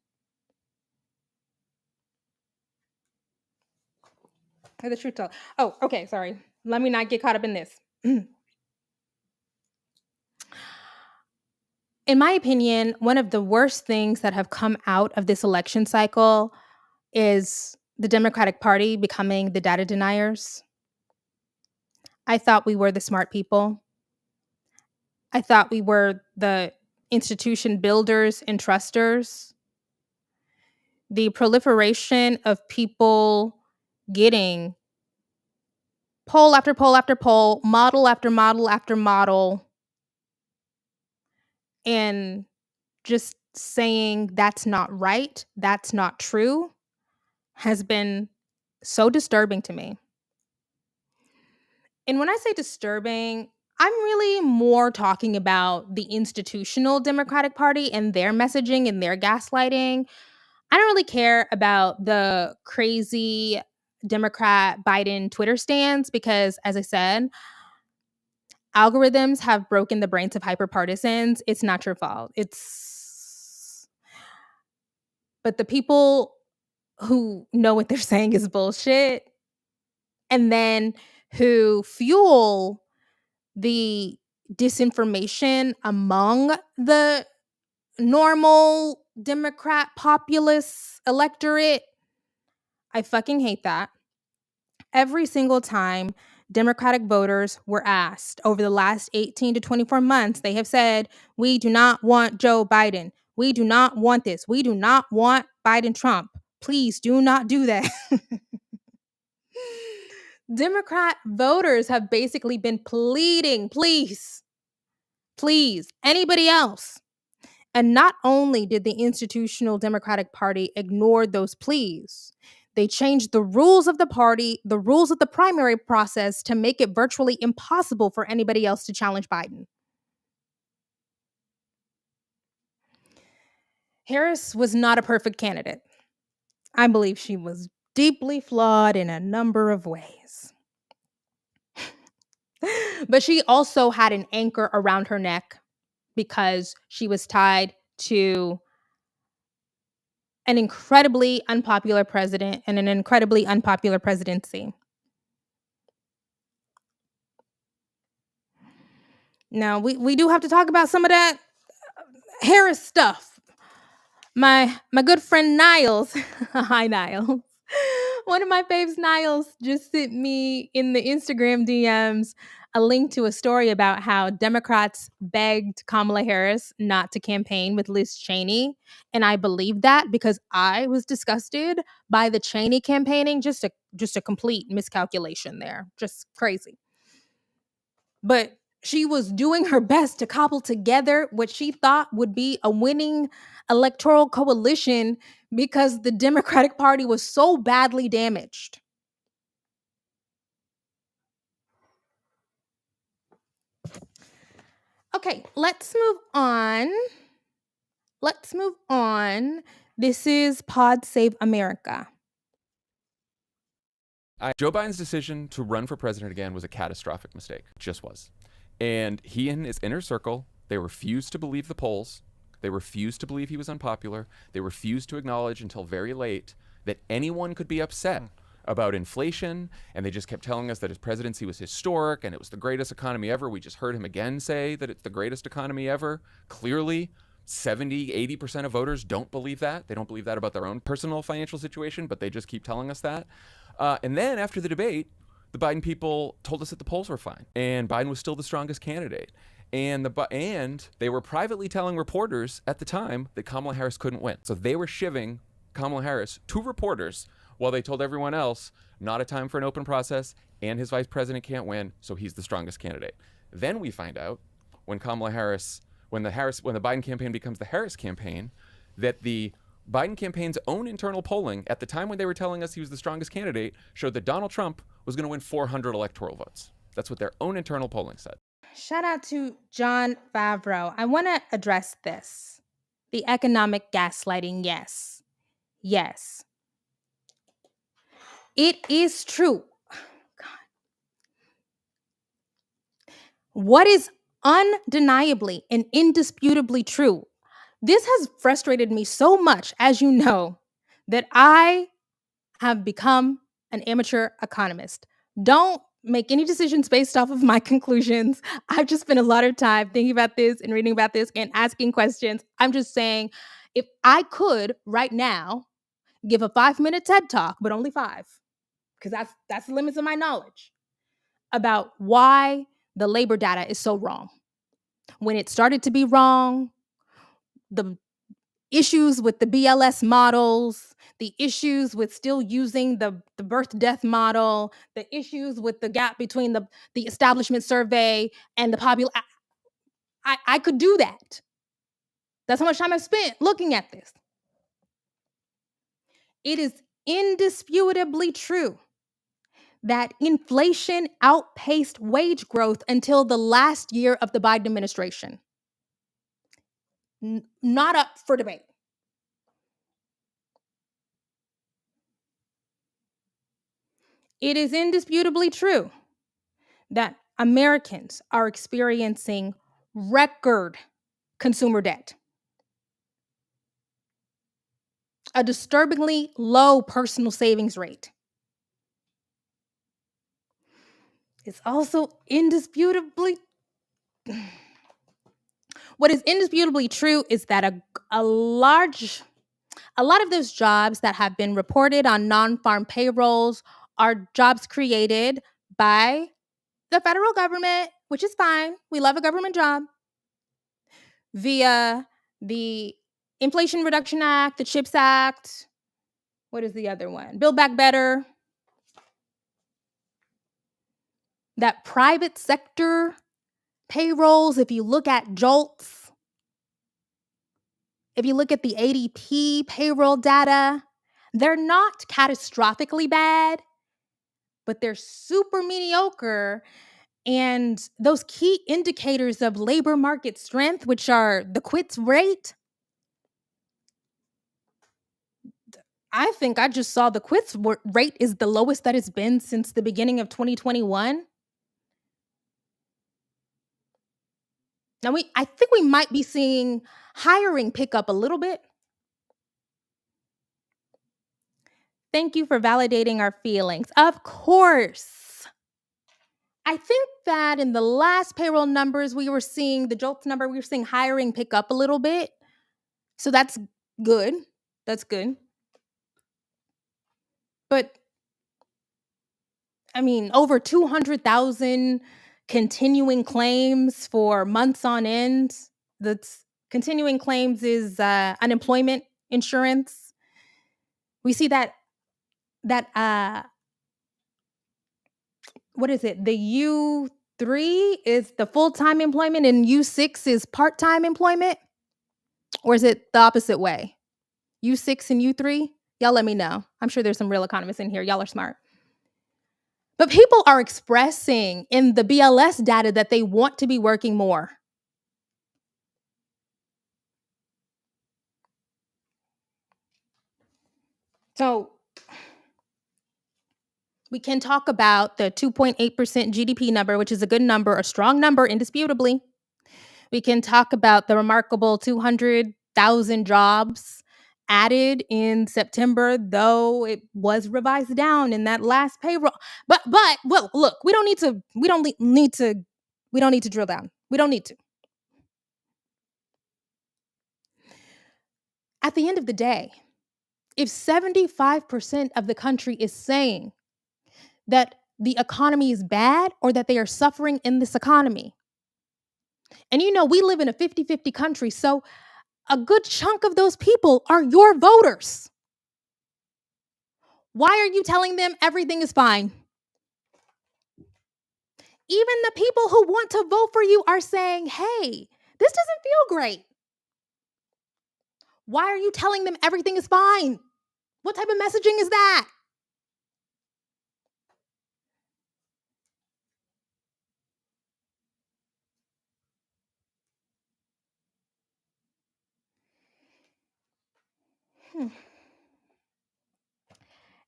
Hey, the truth tell. Oh, okay. Sorry. Let me not get caught up in this. In my opinion, one of the worst things that have come out of this election cycle is the Democratic Party becoming the data deniers. I thought we were the smart people. I thought we were the institution builders and trusters. The proliferation of people getting poll after poll after poll, model after model after model, and just saying that's not right, that's not true, has been so disturbing to me. And when I say disturbing, I'm really more talking about the institutional Democratic Party and their messaging and their gaslighting. I don't really care about the crazy Democrat Biden Twitter stands because, as I said, algorithms have broken the brains of hyperpartisans. It's not your fault. But the people who know what they're saying is bullshit and then who fuel the disinformation among the normal Democrat populist electorate. I fucking hate that. Every single time Democratic voters were asked over the last 18 to 24 months, they have said, we do not want Joe Biden. We do not want this. We do not want Biden Trump. Please do not do that. Democrat voters have basically been pleading, please, anybody else. And not only did the institutional Democratic Party ignore those pleas, they changed the rules of the party, the rules of the primary process to make it virtually impossible for anybody else to challenge Biden. Harris was not a perfect candidate. I believe she was deeply flawed in a number of ways. But she also had an anchor around her neck because she was tied to an incredibly unpopular president and an incredibly unpopular presidency. Now, we do have to talk about some of that Harris stuff. My good friend Niles, hi Niles, One of my faves, Niles, just sent me in the Instagram DMs a link to a story about how Democrats begged Kamala Harris not to campaign with Liz Cheney. And I believe that because I was disgusted by the Cheney campaigning. Just a complete miscalculation there. Just crazy. But she was doing her best to cobble together what she thought would be a winning electoral coalition because the Democratic Party was so badly damaged. Okay, let's move on. This is Pod Save America. Joe Biden's decision to run for president again was a catastrophic mistake. Just was. And he and his inner circle, they refused to believe the polls. They refused to believe he was unpopular. They refused to acknowledge until very late that anyone could be upset about inflation. And they just kept telling us that his presidency was historic and it was the greatest economy ever. We just heard him again say that it's the greatest economy ever. Clearly, 70, 80% of voters don't believe that. They don't believe that about their own personal financial situation, but they just keep telling us that. And then after the debate, the Biden people told us that the polls were fine and Biden was still the strongest candidate. And they were privately telling reporters at the time that Kamala Harris couldn't win. So they were shivving Kamala Harris to reporters while they told everyone else, not a time for an open process and his vice president can't win, so he's the strongest candidate. Then we find out when the Biden campaign becomes the Harris campaign, that the Biden campaign's own internal polling at the time when they were telling us he was the strongest candidate showed that Donald Trump was going to win 400 electoral votes. That's what their own internal polling said. Shout out to John Favreau. I want to address this. The economic gaslighting, yes. Yes. It is true. God. What is undeniably and indisputably true, this has frustrated me so much, as you know, that I have become an amateur economist. Don't make any decisions based off of my conclusions. I've just spent a lot of time thinking about this and reading about this and asking questions. I'm just saying, if I could right now give a 5-minute TED talk, but only 5, because that's the limits of my knowledge, about why the labor data is so wrong. When it started to be wrong, the issues with the BLS models, the issues with still using the birth-death model, the issues with the gap between the establishment survey and the population. I could do that. That's how much time I've spent looking at this. It is indisputably true that inflation outpaced wage growth until the last year of the Biden administration. Not up for debate. It is indisputably true that Americans are experiencing record consumer debt, a disturbingly low personal savings rate. It's also indisputably, what is indisputably true is that a lot of those jobs that have been reported on non-farm payrolls are jobs created by the federal government, which is fine. We love a government job, via the Inflation Reduction Act, the CHIPS Act. What is the other one? Build Back Better. That private sector payrolls, if you look at JOLTS, if you look at the ADP payroll data, they're not catastrophically bad, but they're super mediocre. And those key indicators of labor market strength, which are the quits rate, I think I just saw the quits rate is the lowest that it's been since the beginning of 2021. Now, I think we might be seeing hiring pick up a little bit. Thank you for validating our feelings. Of course. I think that in the last payroll numbers, we were seeing the JOLTS number, we were seeing hiring pick up a little bit. So that's good. That's good. But I mean, over 200,000 continuing claims for months on end. That's continuing claims is unemployment insurance. We see that what is it? The U3 is the full-time employment and U6 is part-time employment? Or is it the opposite way? U6 and U3? Y'all let me know. I'm sure there's some real economists in here. Y'all are smart. But people are expressing in the BLS data that they want to be working more. So we can talk about the 2.8% GDP number, which is a good number, a strong number, indisputably. We can talk about the remarkable 200,000 jobs added in September, though it was revised down in that last payroll. But well, look, we don't need to drill down. We don't need to. At the end of the day, if 75% of the country is saying that the economy is bad or that they are suffering in this economy, and we live in a 50-50 country, so a good chunk of those people are your voters. Why are you telling them everything is fine? Even the people who want to vote for you are saying, hey, this doesn't feel great. Why are you telling them everything is fine? What type of messaging is that?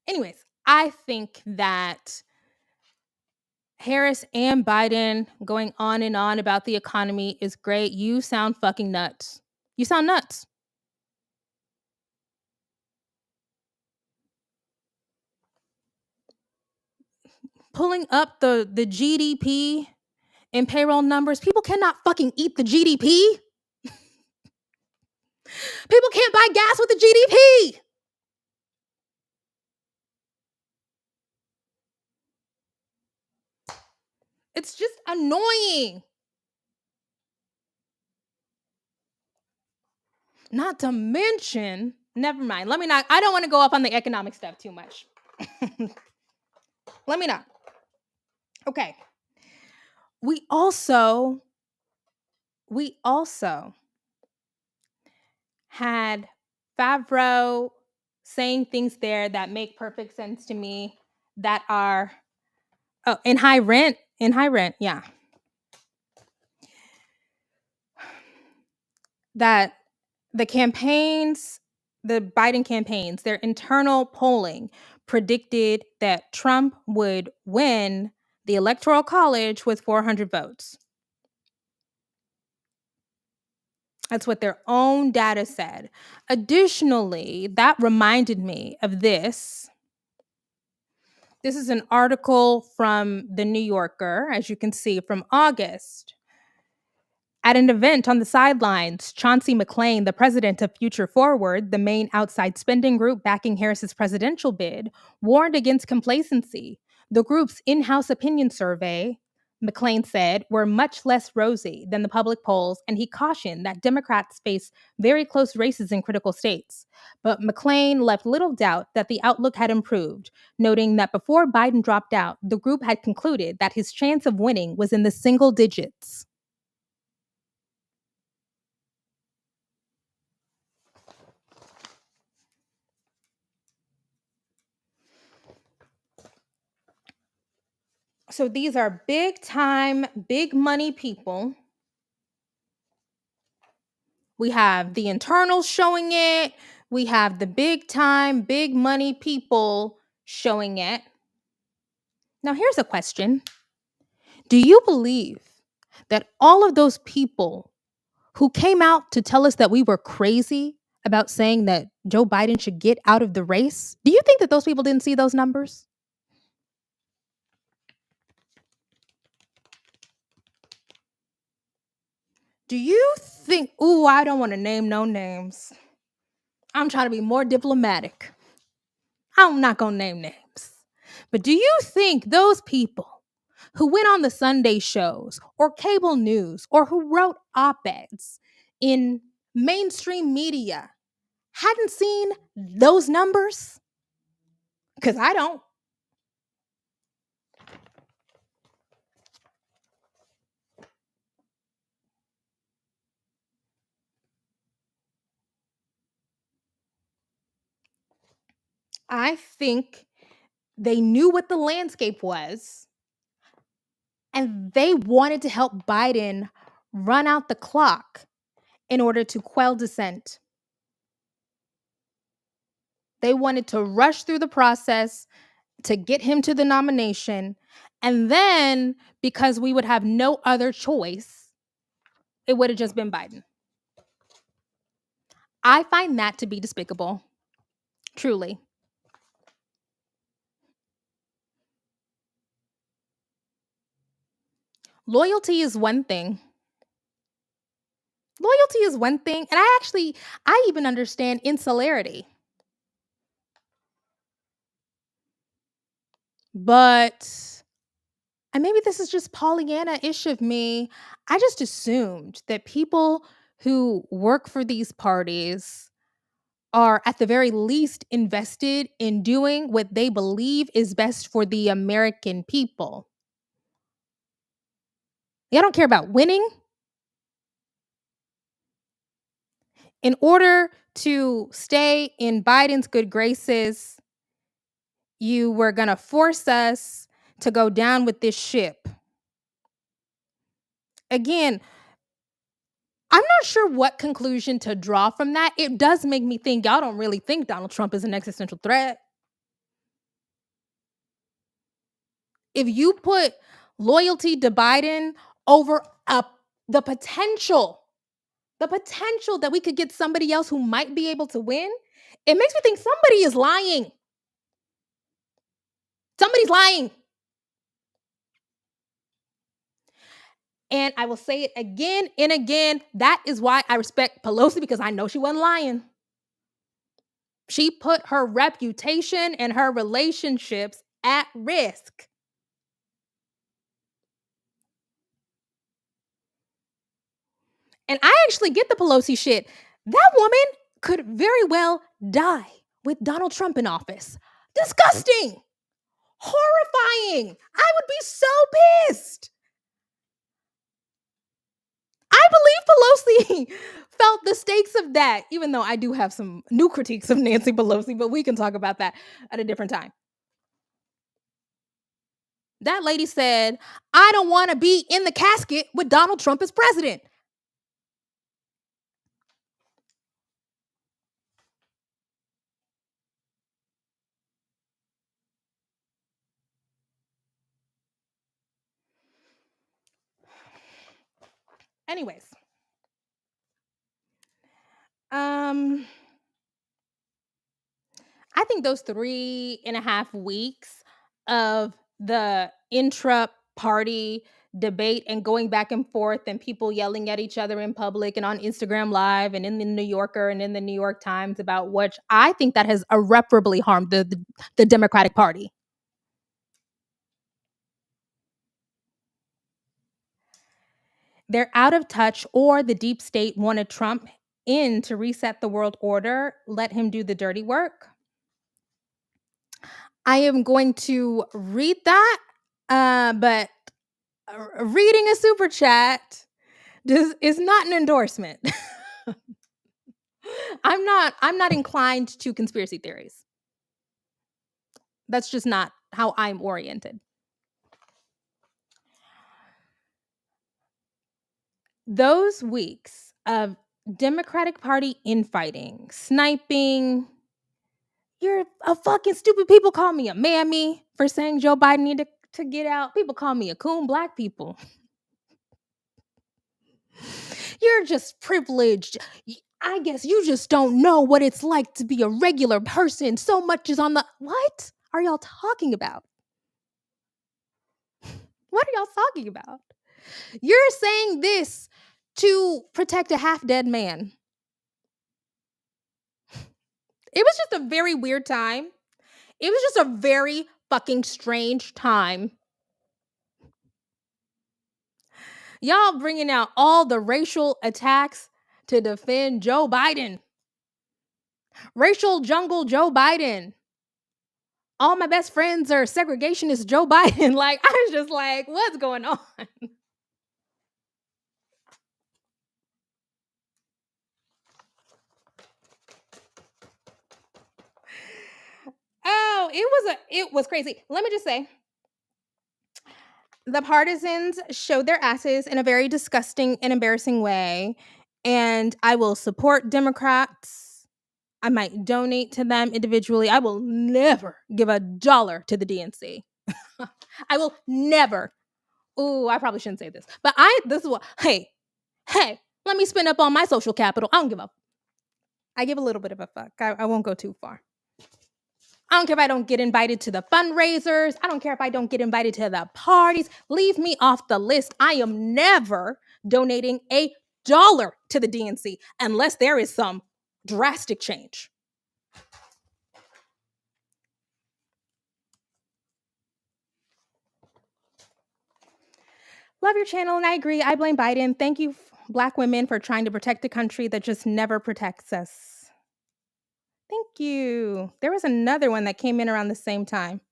Anyways, I think that Harris and Biden going on and on about the economy is great. You sound fucking nuts. You sound nuts. Pulling up the GDP and payroll numbers, people cannot fucking eat the GDP. People can't buy gas with the GDP. It's just annoying. Not to mention, never mind. I don't want to go up on the economic stuff too much. Let me not. Okay. We also had Favreau saying things there that make perfect sense to me that are in high rent, yeah. That the Biden campaigns, their internal polling predicted that Trump would win the Electoral College with 400 votes. That's what their own data said. Additionally, that reminded me of this. This is an article from The New Yorker, as you can see, from August. At an event on the sidelines, Chauncey McLean, the president of Future Forward, the main outside spending group backing Harris's presidential bid, warned against complacency. The group's in-house opinion survey, McLean said, were much less rosy than the public polls, and he cautioned that Democrats face very close races in critical states. But McLean left little doubt that the outlook had improved, noting that before Biden dropped out, the group had concluded that his chance of winning was in the single digits. So these are big time, big money people. We have the internals showing it. We have the big time, big money people showing it. Now, here's a question. Do you believe that all of those people who came out to tell us that we were crazy about saying that Joe Biden should get out of the race, do you think that those people didn't see those numbers? Do you think, I don't want to name no names. I'm trying to be more diplomatic. I'm not going to name names. But do you think those people who went on the Sunday shows or cable news or who wrote op-eds in mainstream media hadn't seen those numbers? Because I don't. I think they knew what the landscape was, and they wanted to help Biden run out the clock in order to quell dissent. They wanted to rush through the process to get him to the nomination. And then, because we would have no other choice, it would have just been Biden. I find that to be despicable. Truly. Loyalty is one thing. Loyalty is one thing. And I even understand insularity. But, and maybe this is just Pollyanna-ish of me, I just assumed that people who work for these parties are at the very least invested in doing what they believe is best for the American people. They don't care about winning. In order to stay in Biden's good graces, you were going to force us to go down with this ship. Again, I'm not sure what conclusion to draw from that. It does make me think y'all don't really think Donald Trump is an existential threat. If you put loyalty to Biden over the potential that we could get somebody else who might be able to win, it makes me think somebody is lying. Somebody's lying. And I will say it again and again. That is why I respect Pelosi, because I know she wasn't lying. She put her reputation and her relationships at risk. And I actually get the Pelosi shit. That woman could very well die with Donald Trump in office. Disgusting. Horrifying. I would be so pissed. I believe Pelosi felt the stakes of that, even though I do have some new critiques of Nancy Pelosi, but we can talk about that at a different time. That lady said, I don't want to be in the casket with Donald Trump as president. Anyways, I think those 3.5 weeks of the intra-party debate and going back and forth and people yelling at each other in public and on Instagram Live and in the New Yorker and in the New York Times about which I think that has irreparably harmed the Democratic Party. They're out of touch, or the deep state wanted Trump in to reset the world order, let him do the dirty work. I am going to read that, but reading a super chat is not an endorsement. I'm not inclined to conspiracy theories. That's just not how I'm oriented. Those weeks of Democratic Party infighting, sniping, you're a fucking stupid. People call me a mammy for saying Joe Biden needed to get out. People call me a coon. Black people. You're just privileged. I guess you just don't know what it's like to be a regular person. So much is on the... What are y'all talking about? What are y'all talking about? You're saying this to protect a half-dead man. It was just a very weird time. It was just a very fucking strange time. Y'all bringing out all the racial attacks to defend Joe Biden. Racial jungle Joe Biden. All my best friends are segregationist Joe Biden. Like, I was just like, what's going on? Oh, it was crazy. Let me just say, the partisans showed their asses in a very disgusting and embarrassing way. And I will support Democrats. I might donate to them individually. I will never give $1 to the DNC. I will never. Ooh, I probably shouldn't say this. But this is what, hey, let me spend up all my social capital. I don't give up. I give a little bit of a fuck. I won't go too far. I don't care if I don't get invited to the fundraisers. I don't care if I don't get invited to the parties. Leave me off the list. I am never donating $1 to the DNC unless there is some drastic change. Love your channel, and I agree. I blame Biden. Thank you, Black women, for trying to protect a country that just never protects us. Thank you. There was another one that came in around the same time.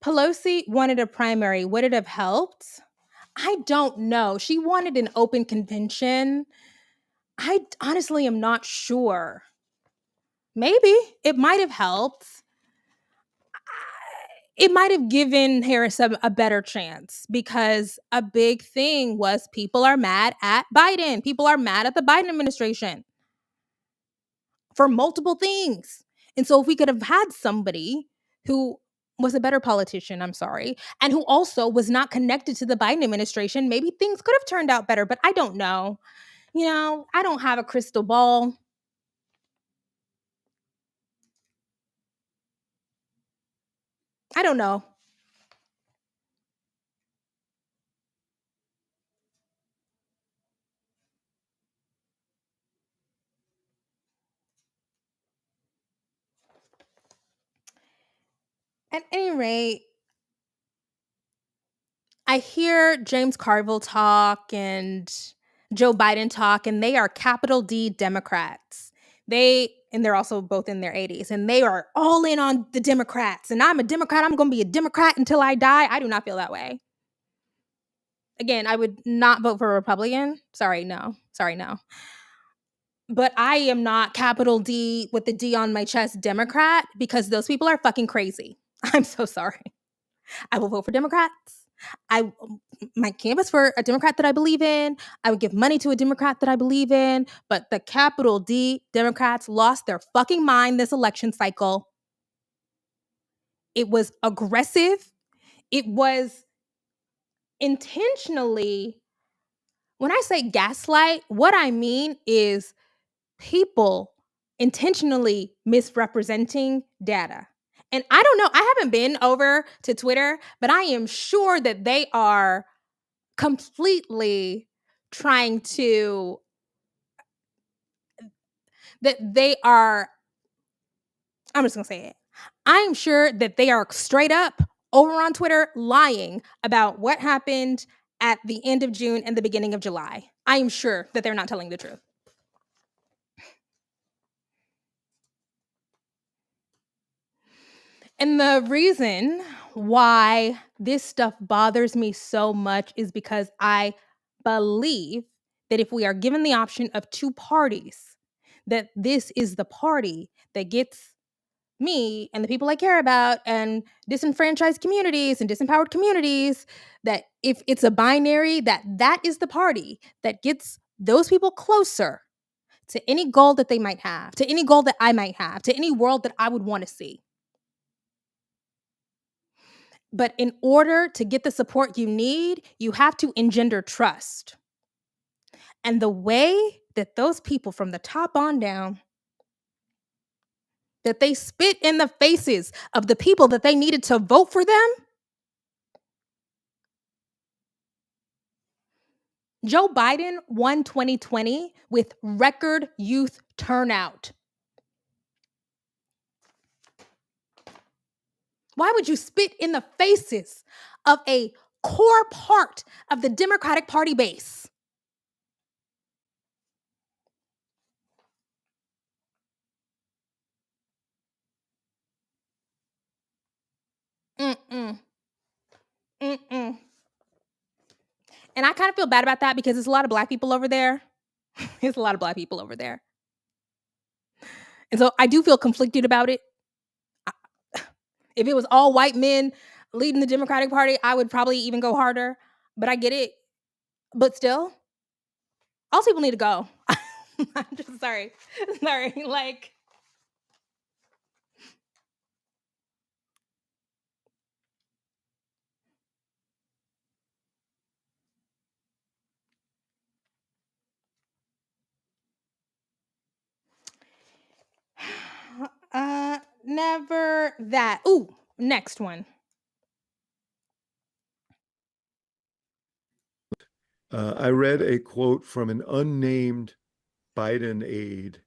Pelosi wanted a primary. Would it have helped? I don't know. She wanted an open convention. I honestly am not sure. Maybe it might have helped. It might have given Harris a better chance, because a big thing was people are mad at Biden. People are mad at the Biden administration for multiple things. And so if we could have had somebody who was a better politician, and who also was not connected to the Biden administration, maybe things could have turned out better, but I don't know. I don't have a crystal ball. I don't know. At any rate, I hear James Carville talk and Joe Biden talk, and they are capital D Democrats. They're also both in their 80s, and they are all in on the Democrats. And I'm a Democrat. I'm going to be a Democrat until I die. I do not feel that way. Again, I would not vote for a Republican. Sorry, no. But I am not capital D with the D on my chest Democrat, because those people are fucking crazy. I'm so sorry. I will vote for Democrats. I might canvass for a Democrat that I believe in. I would give money to a Democrat that I believe in. But the capital D Democrats lost their fucking mind this election cycle. It was aggressive. It was intentionally. When I say gaslight, what I mean is people intentionally misrepresenting data. And I don't know, I haven't been over to Twitter, but I am sure that they are completely trying to, I'm just gonna say it. I'm sure that they are straight up over on Twitter lying about what happened at the end of June and the beginning of July. I am sure that they're not telling the truth. And the reason why this stuff bothers me so much is because I believe that if we are given the option of two parties, that this is the party that gets me and the people I care about and disenfranchised communities and disempowered communities, that if it's a binary, that is the party that gets those people closer to any goal that they might have, to any goal that I might have, to any world that I would want to see. But in order to get the support you need, you have to engender trust. And the way that those people from the top on down, that they spit in the faces of the people that they needed to vote for them, Joe Biden won 2020 with record youth turnout. Why would you spit in the faces of a core part of the Democratic Party base? Mm-mm. Mm-mm. And I kind of feel bad about that because there's a lot of black people over there. There's a lot of black people over there. And so I do feel conflicted about it. If it was all white men leading the Democratic Party, I would probably even go harder. But I get it. But still, all people need to go. I'm just sorry. Sorry. Like, never that. Ooh, next one. I read a quote from an unnamed Biden aide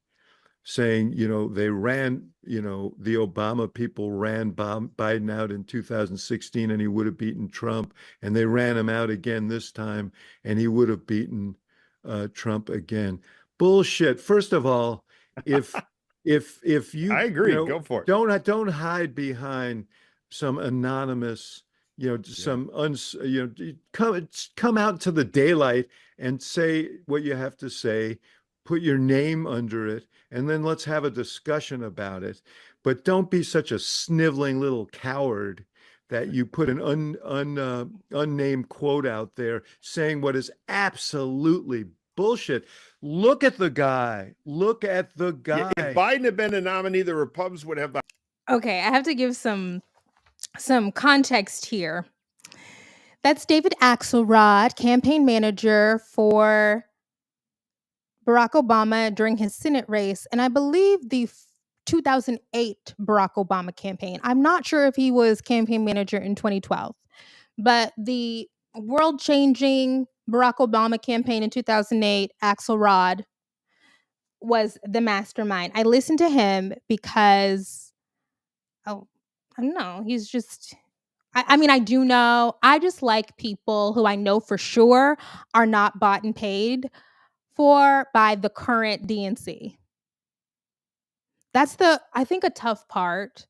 saying, they ran, the Obama people ran Biden out in 2016 and he would have beaten Trump. And they ran him out again this time and he would have beaten Trump again. Bullshit. First of all, if you, I agree. Go for it. Don't hide behind some anonymous, some come out to the daylight and say what you have to say, put your name under it, and then let's have a discussion about it. But don't be such a sniveling little coward that you put an unnamed quote out there saying what is absolutely bullshit. Look at the guy. Look at the guy. If Biden had been a nominee, the Republicans would have the. Okay, I have to give some context here. That's David Axelrod, campaign manager for Barack Obama during his Senate race, and I believe the 2008 Barack Obama campaign. I'm not sure if he was campaign manager in 2012, but the world-changing Barack Obama campaign in 2008, Axelrod was the mastermind. I listened to him because, I don't know, he's just, I mean, I do know, I just like people who I know for sure are not bought and paid for by the current DNC. That's I think a tough part.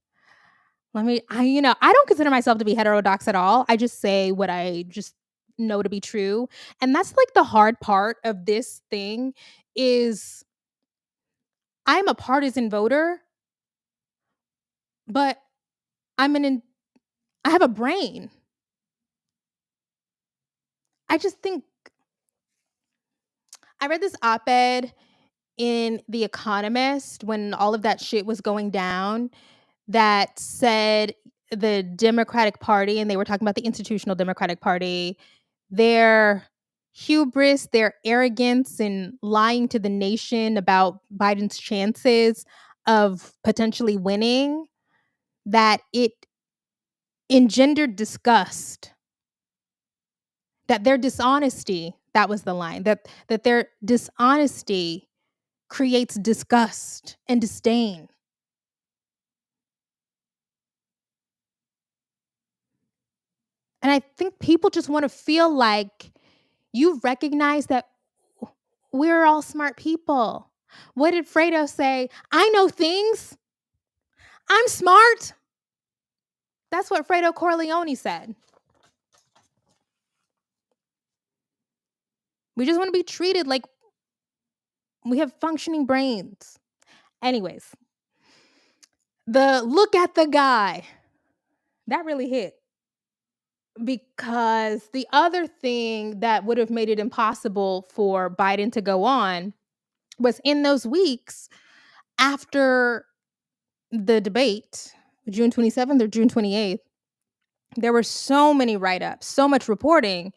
I don't consider myself to be heterodox at all. I just say what I just know to be true. And that's like the hard part of this thing is I'm a partisan voter, but I have a brain. I just think I read this op-ed in The Economist when all of that shit was going down that said the Democratic Party, and they were talking about the institutional Democratic Party, their hubris, their arrogance in lying to the nation about Biden's chances of potentially winning, that it engendered disgust. That their dishonesty, that was the line, that their dishonesty creates disgust and disdain. And I think people just want to feel like you recognize that we're all smart people. What did Fredo say? I know things. I'm smart. That's what Fredo Corleone said. We just want to be treated like we have functioning brains. Anyways, the look at the guy, that really hit. Because the other thing that would have made it impossible for Biden to go on was in those weeks after the debate, June 27th or June 28th, there were so many write-ups, so much reporting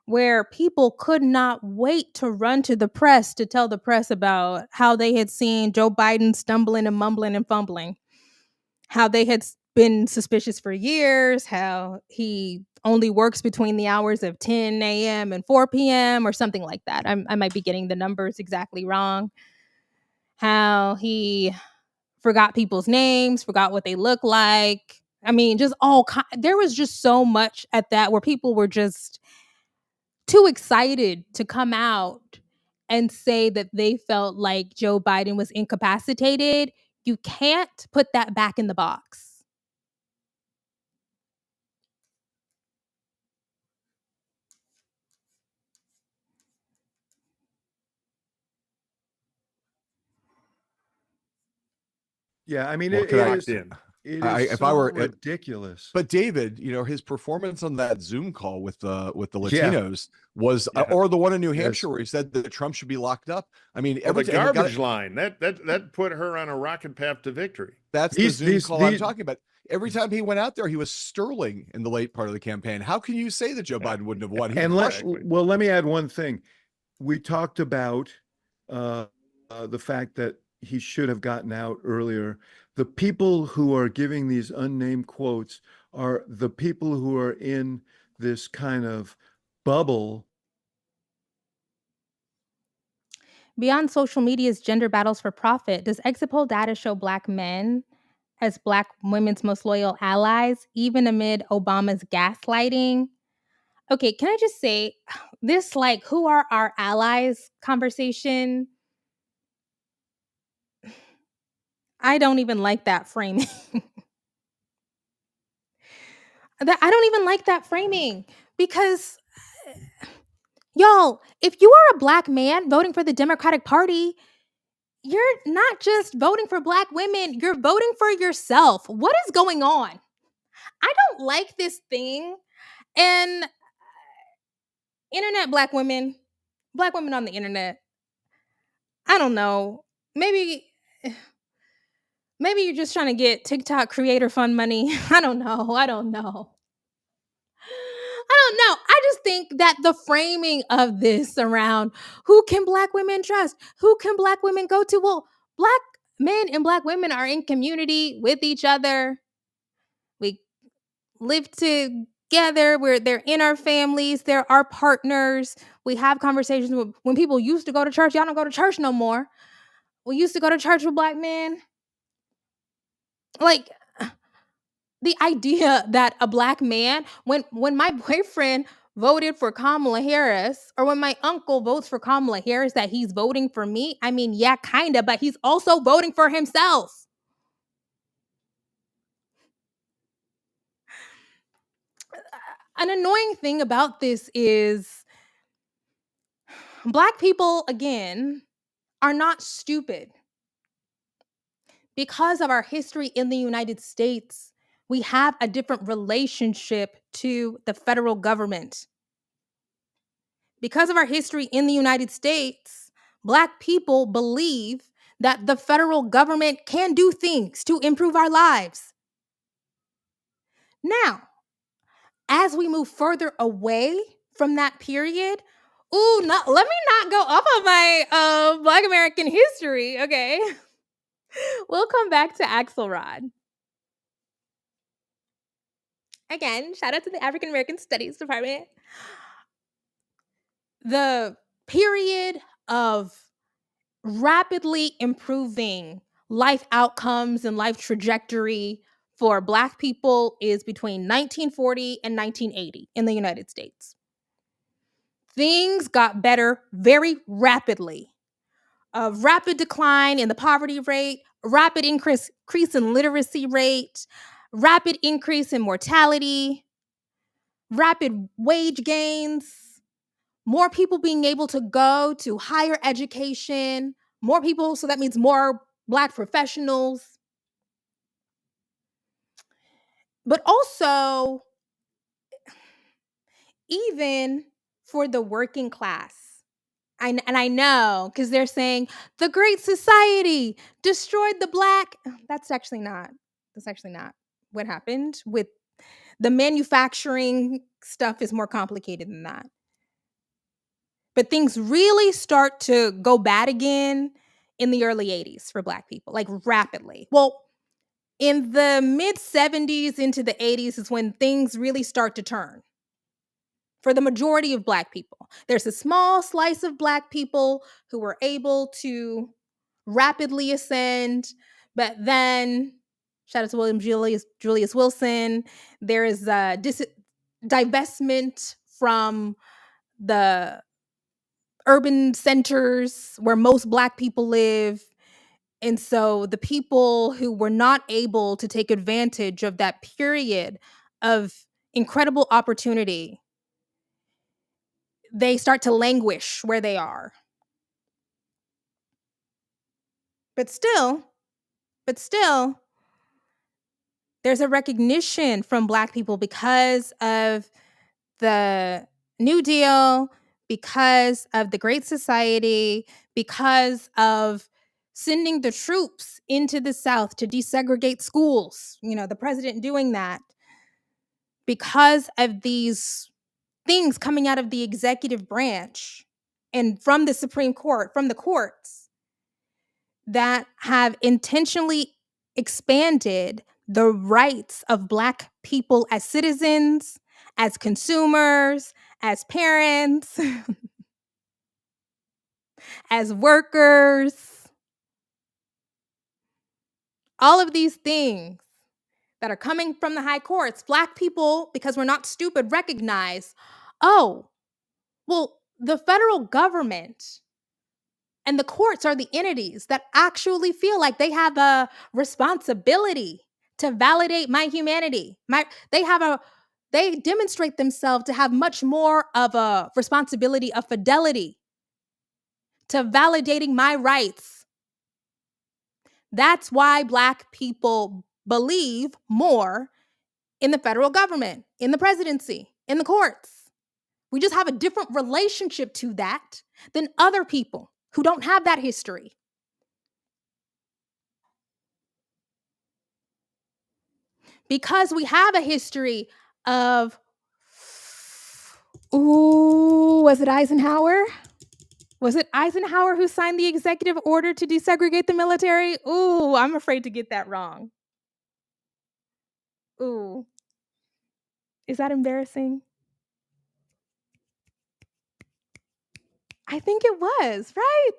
where people could not wait to run to the press to tell the press about how they had seen Joe Biden stumbling and mumbling and fumbling, how they had been suspicious for years, how he only works between the hours of 10 a.m. and 4 p.m. or something like that. I might be getting the numbers exactly wrong. How he forgot people's names, forgot what they look like, I mean, just there was just so much at that where people were just too excited to come out and say that they felt like Joe Biden was incapacitated. You can't put that back in the box. Yeah, I mean, Well, it could I- is in. it I- is if so I were- ridiculous. But David, his performance on that Zoom call with the Yeah. Latinos was, Yeah. or the one in New Yes. Hampshire where he said that Trump should be locked up. I mean, Well, the every and it got- garbage line that put her on a rocket path to victory. that's These- the Zoom these- call I'm these- talking about. Every time he went out there, he was sterling in the late part of the campaign. How can you say that Joe Yeah. Biden wouldn't have won? He And crushed. let me add one thing. We talked about the fact that he should have gotten out earlier. The people who are giving these unnamed quotes are the people who are in this kind of bubble. Beyond social media's gender battles for profit, does exit poll data show Black men as Black women's most loyal allies, even amid Obama's gaslighting? Okay, can I just say this, like, who are our allies conversation? I don't even like that framing. I don't even like that framing because, y'all, if you are a Black man voting for the Democratic Party, you're not just voting for Black women, you're voting for yourself. What is going on? I don't like this thing. And internet Black women on the internet, I don't know. Maybe you're just trying to get TikTok creator fund money. I don't know. I just think that the framing of this around who can Black women trust? Who can Black women go to? Well, Black men and Black women are in community with each other. We live together. They're in our families. They're our partners. We have conversations when people used to go to church. Y'all don't go to church no more. We used to go to church with Black men. Like, the idea that a Black man, when my boyfriend voted for Kamala Harris, or when my uncle votes for Kamala Harris, that he's voting for me. I mean, yeah, kind of, but he's also voting for himself. An annoying thing about this is Black people, again, are not stupid. Because of our history in the United States, we have a different relationship to the federal government. Because of our history in the United States, Black people believe that the federal government can do things to improve our lives. Now, as we move further away from that period, let me not go up on my Black American history, okay? We'll come back to Axelrod. Again, shout out to the African American Studies Department. The period of rapidly improving life outcomes and life trajectory for Black people is between 1940 and 1980 in the United States. Things got better very rapidly. A rapid decline in the poverty rate, rapid increase in literacy rate, rapid increase in mortality, rapid wage gains, more people being able to go to higher education, more people, so that means more Black professionals. But also, even for the working class. And I know, because they're saying the Great Society destroyed the Black. That's actually not what happened. With the manufacturing stuff is more complicated than that. But things really start to go bad again in the early 80s for Black people, like rapidly. Well, in the mid 70s into the 80s is when things really start to turn for the majority of Black people. There's a small slice of Black people who were able to rapidly ascend, but then Shout out to William Julius Wilson. There is divestment from the urban centers where most Black people live. And so the people who were not able to take advantage of that period of incredible opportunity, they start to languish where they are. But still, there's a recognition from Black people because of the New Deal, because of the Great Society, because of sending the troops into the South to desegregate schools, the president doing that, because of these things coming out of the executive branch and from the Supreme Court, from the courts, that have intentionally expanded the rights of Black people as citizens, as consumers, as parents, as workers. All of these things that are coming from the high courts, Black people, because we're not stupid, recognize, oh, well, the federal government and the courts are the entities that actually feel like they have a responsibility to validate my humanity. They demonstrate themselves to have much more of a responsibility of fidelity to validating my rights. That's why Black people believe more in the federal government, in the presidency, in the courts. We just have a different relationship to that than other people who don't have that history. Because we have a history of, was it Eisenhower? Was it Eisenhower who signed the executive order to desegregate the military? Ooh, I'm afraid to get that wrong. Ooh. Is that embarrassing? I think it was, right?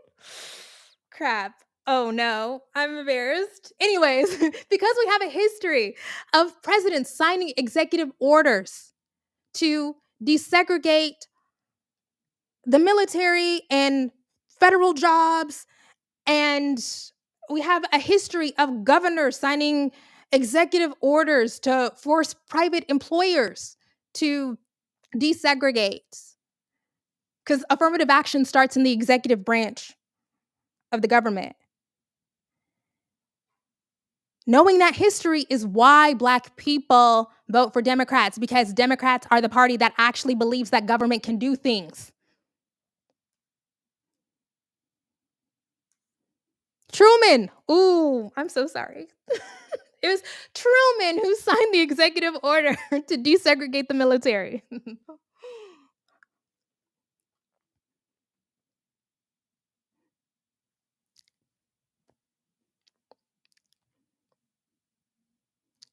Crap. Oh no, I'm embarrassed. Anyways, because we have a history of presidents signing executive orders to desegregate the military and federal jobs, and we have a history of governors signing executive orders to force private employers to desegregate, because affirmative action starts in the executive branch of the government. Knowing that history is why Black people vote for Democrats, because Democrats are the party that actually believes that government can do things. Truman. Ooh, I'm so sorry. It was Truman who signed the executive order to desegregate the military.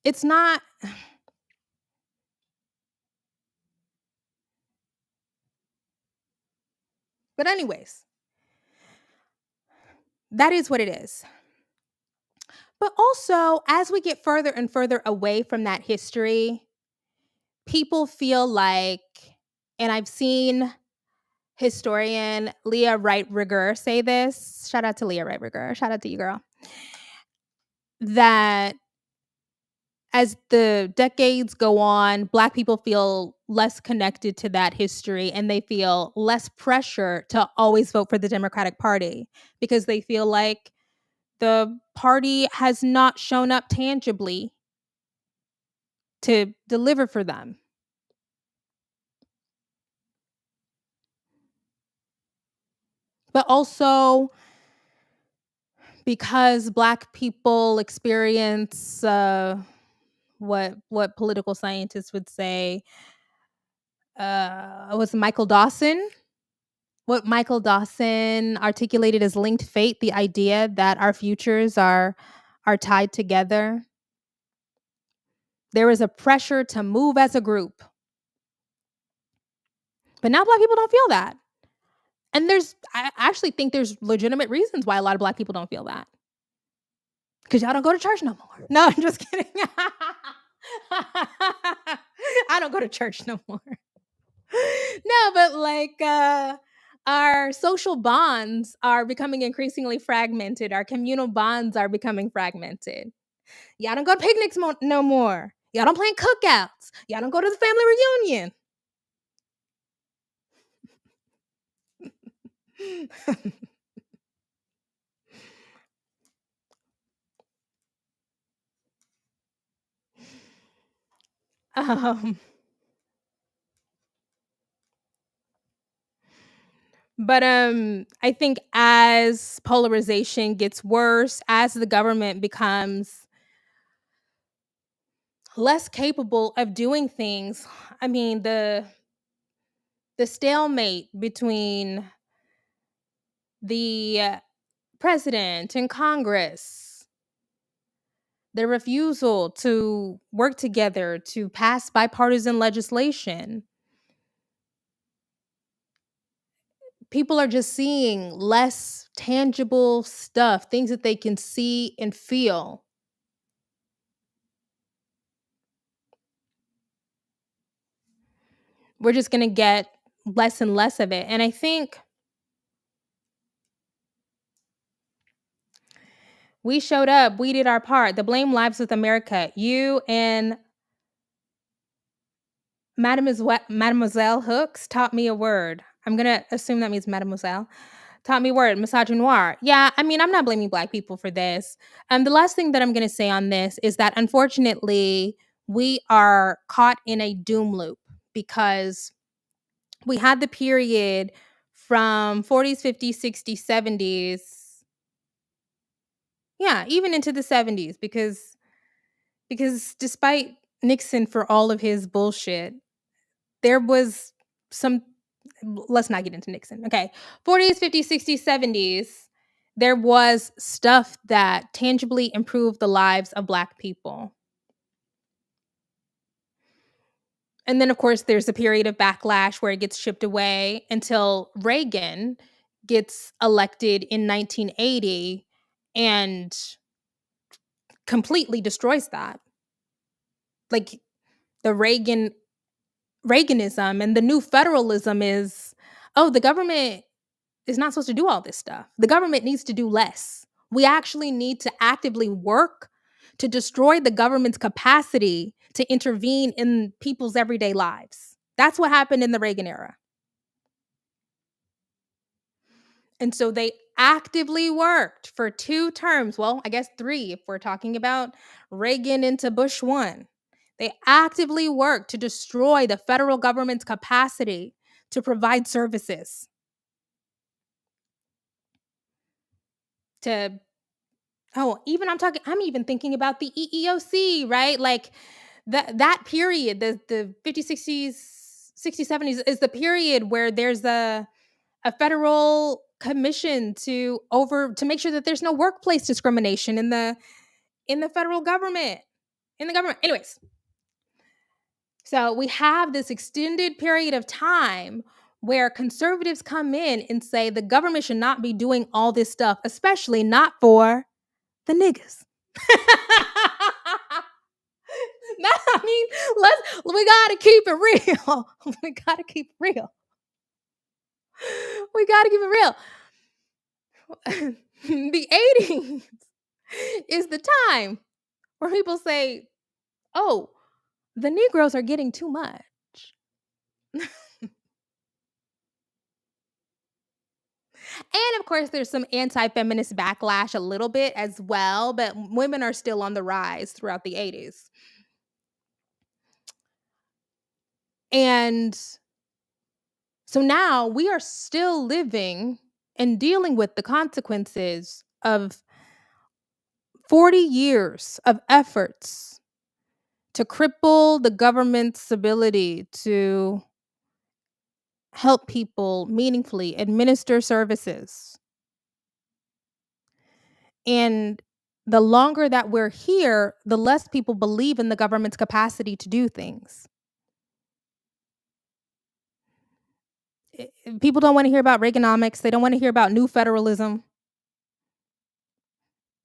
It's not. But anyways, that is what it is. But also, as we get further and further away from that history, people feel like, and I've seen historian Leah Wright-Rigueur say this. Shout out to Leah Wright-Rigueur. Shout out to you, girl. That as the decades go on, Black people feel less connected to that history, and they feel less pressure to always vote for the Democratic Party because they feel like the party has not shown up tangibly to deliver for them. But also because Black people experience what political scientists would say was Michael Dawson. What Michael Dawson articulated as linked fate, the idea that our futures are tied together. There is a pressure to move as a group. But now Black people don't feel that. And I actually think there's legitimate reasons why a lot of Black people don't feel that. Because y'all don't go to church no more. No, I'm just kidding. I don't go to church no more. No, but like our social bonds are becoming increasingly fragmented. Our communal bonds are becoming fragmented. Y'all don't go to picnics no more. Y'all don't plan cookouts. Y'all don't go to the family reunion. um, but I think as polarization gets worse, as the government becomes less capable of doing things, I mean the stalemate between the president and Congress, their refusal to work together to pass bipartisan legislation. People are just seeing less tangible stuff, things that they can see and feel. We're just going to get less and less of it. And I think we showed up, we did our part. The Blame Lives with America. You and Mademoiselle Hooks taught me a word. I'm going to assume that means Mademoiselle. Taught me a word, misogynoir. Yeah, I mean, I'm not blaming Black people for this. The last thing that I'm going to say on this is that unfortunately, we are caught in a doom loop because we had the period from 40s, 50s, 60s, 70s. Yeah, even into the 70s because despite Nixon for all of his bullshit, there was some, let's not get into Nixon. Okay. 40s, 50s, 60s, 70s, there was stuff that tangibly improved the lives of Black people. And then, of course, there's a period of backlash where it gets chipped away until Reagan gets elected in 1980 and completely destroys that. Like the Reaganism and the new federalism is, oh, the government is not supposed to do all this stuff. The government needs to do less. We actually need to actively work to destroy the government's capacity to intervene in people's everyday lives. That's what happened in the Reagan era. And so they actively worked for 2 terms. Well, I guess 3 if we're talking about Reagan into Bush 1. They actively worked to destroy the federal government's capacity to provide services. I'm even thinking about the EEOC, right? Like that period, the 50s, 60s, 60s, 70s is the period where there's a federal commission to make sure that there's no workplace discrimination in the federal government, Anyways, so we have this extended period of time where conservatives come in and say the government should not be doing all this stuff, especially not for the niggas. No, I mean, we gotta keep it real. We gotta keep it real. We gotta keep it real. The 80s is the time where people say, oh, the Negroes are getting too much. And of course, there's some anti-feminist backlash a little bit as well, but women are still on the rise throughout the 80s. And so now we are still living and dealing with the consequences of 40 years of efforts to cripple the government's ability to help people meaningfully administer services. And the longer that we're here, the less people believe in the government's capacity to do things. People don't want to hear about Reaganomics. They don't want to hear about new federalism.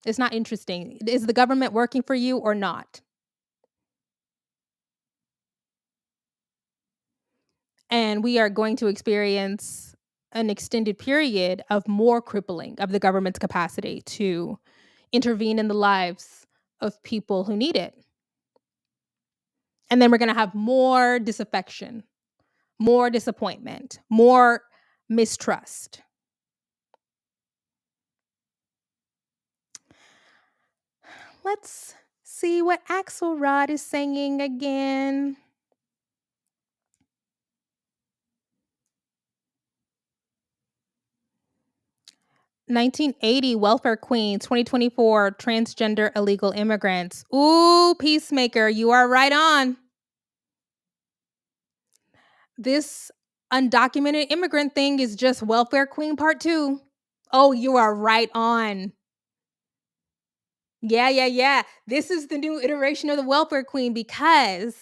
It's not interesting. Is the government working for you or not? And we are going to experience an extended period of more crippling of the government's capacity to intervene in the lives of people who need it. And then we're going to have more disaffection, more disappointment, more mistrust. Let's see what Axelrod is saying again. "1980 welfare queen, 2024 transgender illegal immigrants." Ooh, Peacemaker, you are right on. This undocumented immigrant thing is just welfare queen part 2. Oh, you are right on. Yeah. This is the new iteration of the welfare queen, because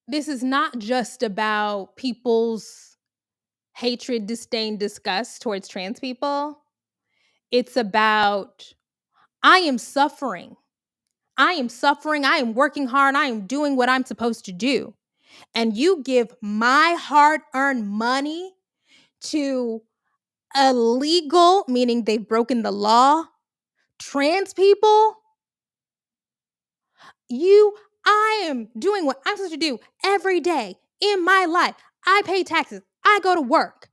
this is not just about people's hatred, disdain, disgust towards trans people. It's about, I am suffering. I am working hard. I am doing what I'm supposed to do. And you give my hard-earned money to illegal, meaning they've broken the law, trans people. I am doing what I'm supposed to do every day in my life. I pay taxes. I go to work.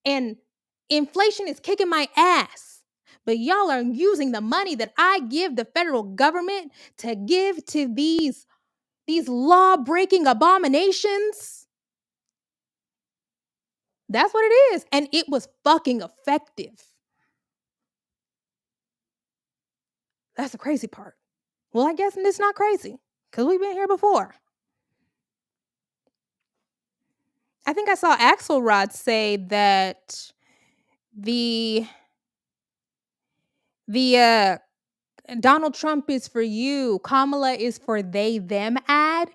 And inflation is kicking my ass. But y'all are using the money that I give the federal government to give to these law-breaking abominations. That's what it is. And it was fucking effective. That's the crazy part. Well, I guess it's not crazy, because we've been here before. I think I saw Axelrod say that the Donald Trump is for you, Kamala is for they, them ad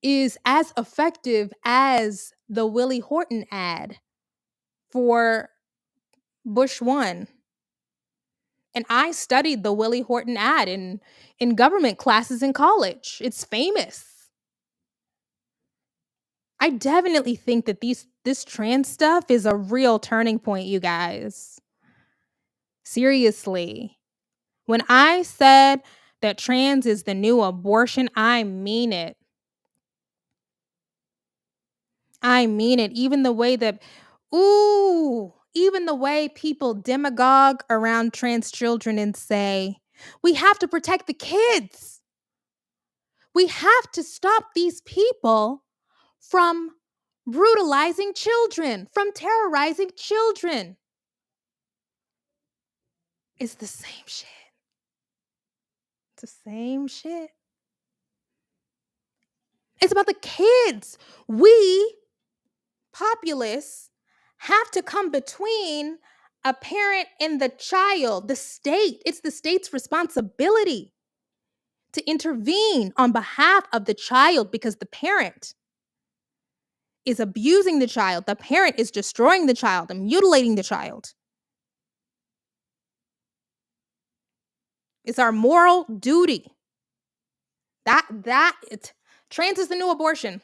is as effective as the Willie Horton ad for Bush 1. And I studied the Willie Horton ad in government classes in college. It's famous. I definitely think that this trans stuff is a real turning point, you guys. Seriously. When I said that trans is the new abortion, I mean it. I mean it. Even the way people demagogue around trans children and say, we have to protect the kids. We have to stop these people from brutalizing children, from terrorizing children. It's the same shit. It's the same shit. It's about the kids. We, populace, have to come between a parent and the child, the state. It's the state's responsibility to intervene on behalf of the child, because the parent is abusing the child. The parent is destroying the child and mutilating the child. It's our moral duty. Trans is the new abortion.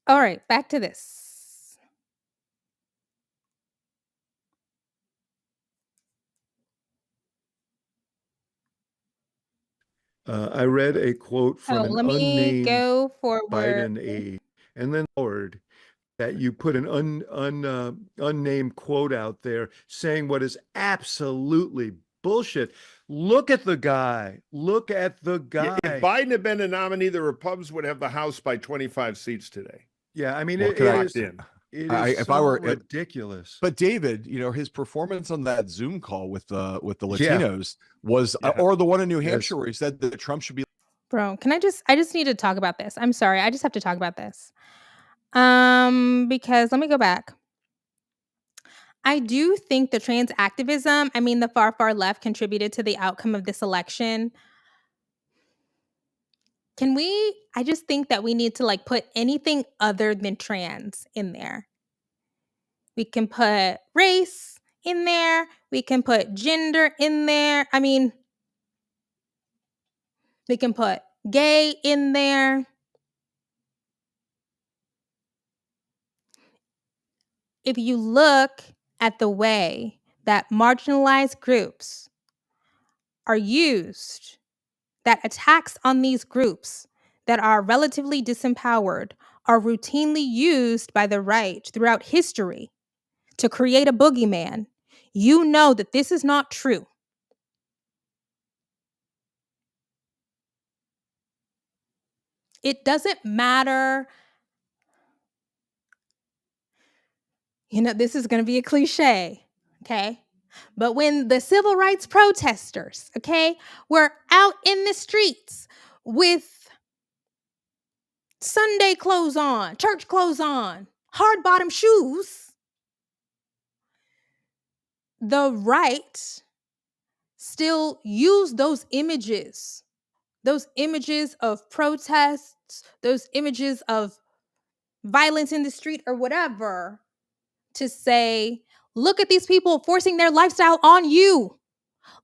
All right, back to this. I read a quote from an Let me unnamed go forward. Biden aide, and then forward that you put an unnamed quote out there saying what is absolutely bullshit. Look at the guy. Look at the guy. If Biden had been a nominee, the Republicans would have the House by 25 seats today. Yeah, I mean, Well, it could I- is if so I were- ridiculous. But David, his performance on that Zoom call with the Yeah. Latinos was, Yeah. or the one in New Yes. Hampshire where he said that Trump should be. Bro, I just need to talk about this. I'm sorry. I just have to talk about this. Because let me go back. I do think the trans activism, the far, far left contributed to the outcome of this election. I just think that we need to like put anything other than trans in there. We can put race in there. We can put gender in there. I mean, we can put gay in there. If you look at the way that marginalized groups are used, that attacks on these groups that are relatively disempowered are routinely used by the right throughout history to create a boogeyman, you know that this is not true. It doesn't matter. You know, this is going to be a cliche, okay? But when the civil rights protesters, okay, were out in the streets with Sunday clothes on, church clothes on, hard bottom shoes, the right still used those images of protests, those images of violence in the street or whatever, to say, look at these people forcing their lifestyle on you.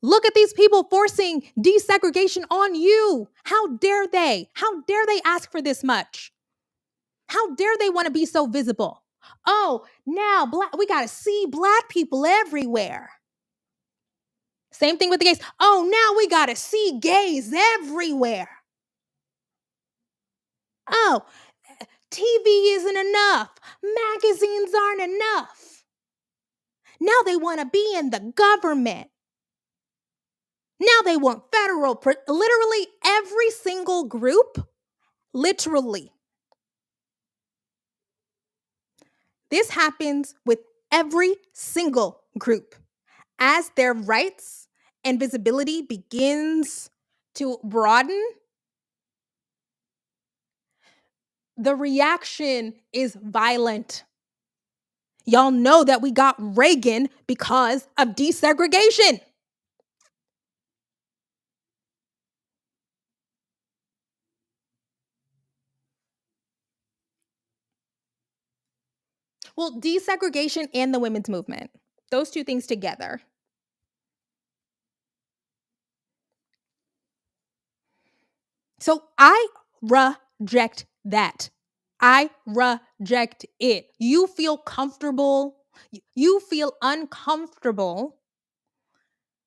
Look at these people forcing desegregation on you. How dare they? How dare they ask for this much? How dare they want to be so visible? Oh, now we got to see Black people everywhere. Same thing with the gays. Oh, now we got to see gays everywhere. Oh, TV isn't enough. Magazines aren't enough. Now they want to be in the government. Now they want federal, literally every single group, literally. This happens with every single group. As their rights and visibility begins to broaden, the reaction is violent. Y'all know that we got Reagan because of desegregation. Well, desegregation and the women's movement, those two things together. So I reject that. I reject it. You feel comfortable. You feel uncomfortable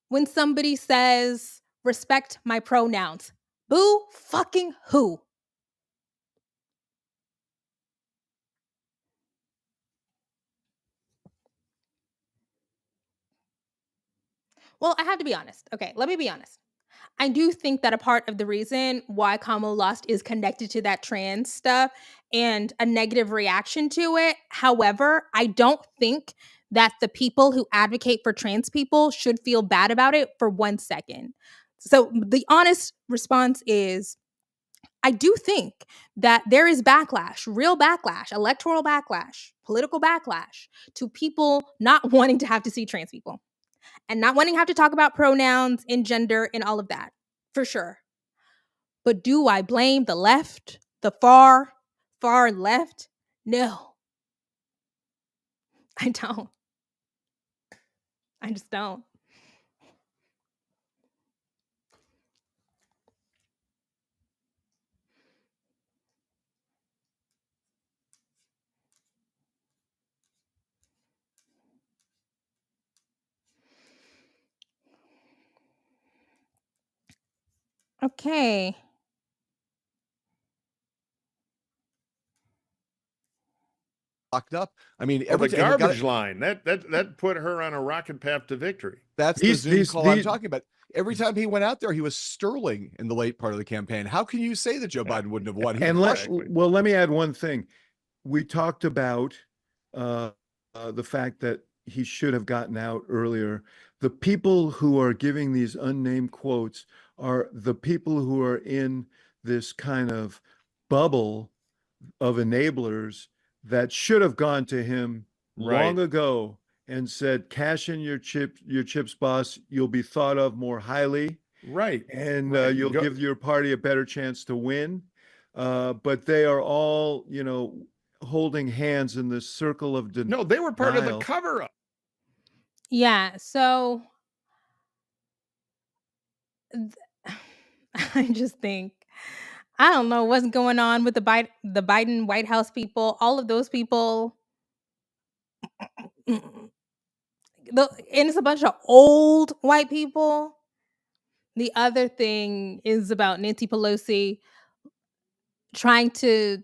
when somebody says, respect my pronouns. Boo fucking who? Well, I have to be honest. Okay, let me be honest. I do think that a part of the reason why Kamala lost is connected to that trans stuff and a negative reaction to it. However, I don't think that the people who advocate for trans people should feel bad about it for 1 second. So the honest response is, I do think that there is backlash, real backlash, electoral backlash, political backlash to people not wanting to have to see trans people and not wanting to have to talk about pronouns and gender and all of that, for sure. But do I blame the left, the far, far left? No, I don't. I just don't. Okay. Locked up. I mean, Oh, the every time we got garbage line that put her on a rocket path to victory. that's the Zoom call I'm talking about. Every time he went out there, he was sterling in the late part of the campaign. How can you say that Joe Biden wouldn't have won? He And crushed. let me add one thing. We talked about the fact that he should have gotten out earlier. The people who are giving these unnamed quotes are the people who are in this kind of bubble of enablers that should have gone to him long ago and said, cash in your chips, boss. You'll be thought of more highly. Right. and Right. you'll Go- give your party a better chance to win. But they are all, holding hands in this circle of No, they were part of the denial. cover up. Yeah, so I just think I don't know what's going on with the Biden White House people, all of those people. And it's a bunch of old white people. The other thing is about Nancy Pelosi trying to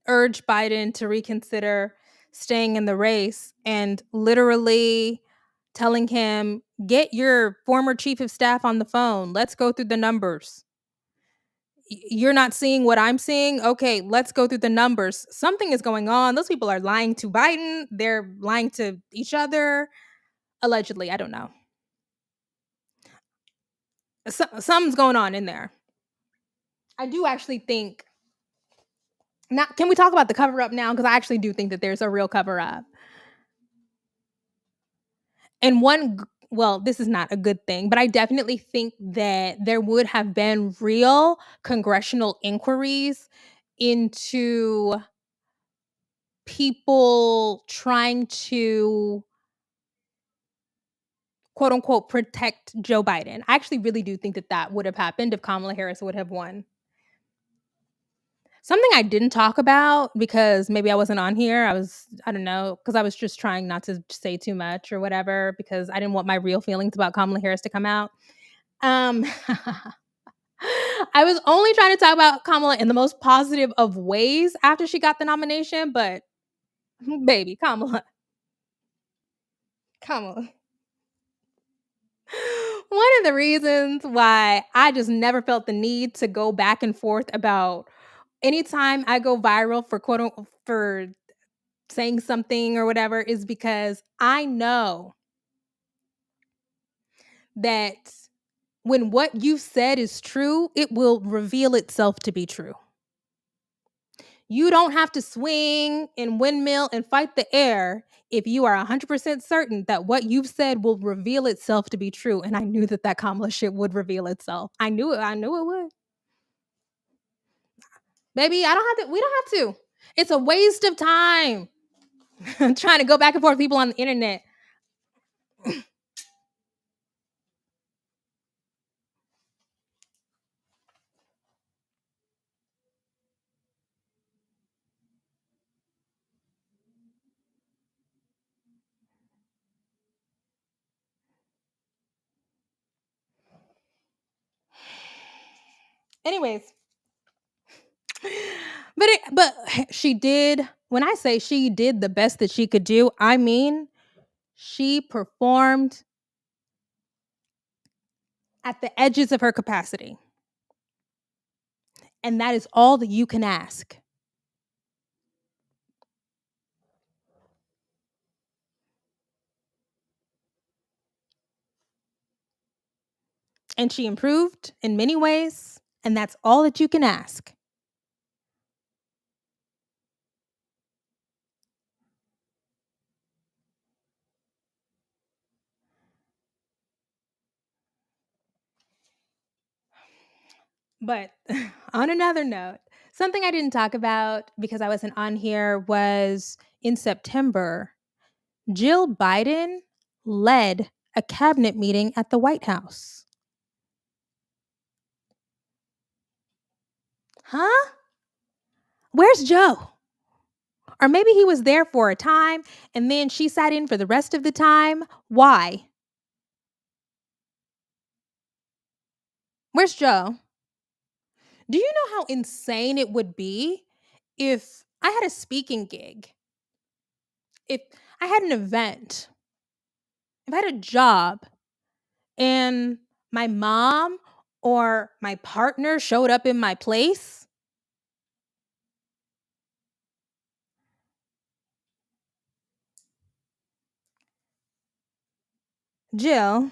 urge Biden to reconsider staying in the race and literally telling him, get your former chief of staff on the phone. Let's go through the numbers. You're not seeing what I'm seeing. Okay, let's go through the numbers. Something is going on. Those people are lying to Biden. They're lying to each other. Allegedly, I don't know. Something's going on in there. I do actually think. Now, can we talk about the cover up now? Because I actually do think that there's a real cover up. And well, this is not a good thing, but I definitely think that there would have been real congressional inquiries into people trying to quote unquote protect Joe Biden. I actually really do think that that would have happened if Kamala Harris would have won. Something I didn't talk about because maybe I wasn't on here. I don't know, because I was just trying not to say too much or whatever because I didn't want my real feelings about Kamala Harris to come out. I was only trying to talk about Kamala in the most positive of ways after she got the nomination, but baby, Kamala. One of the reasons why I just never felt the need to go back and forth about anytime I go viral for saying something or whatever is because I know that when what you said is true, it will reveal itself to be true. You don't have to swing and windmill and fight the air if you are 100% certain that what you've said will reveal itself to be true. And I knew that Kamala shit would reveal itself. I knew it. I knew it would. Baby, we don't have to. It's a waste of time trying to go back and forth with people on the internet. Anyways, but she did. When I say she did the best that she could do, I mean she performed at the edges of her capacity. And that is all that you can ask. And she improved in many ways, and that's all that you can ask. But on another note, something I didn't talk about because I wasn't on here was in September, Jill Biden led a cabinet meeting at the White House. Huh? Where's Joe? Or maybe he was there for a time and then she sat in for the rest of the time. Why? Where's Joe? Do you know how insane it would be if I had a speaking gig? If I had an event, if I had a job, and my mom or my partner showed up in my place? Jill,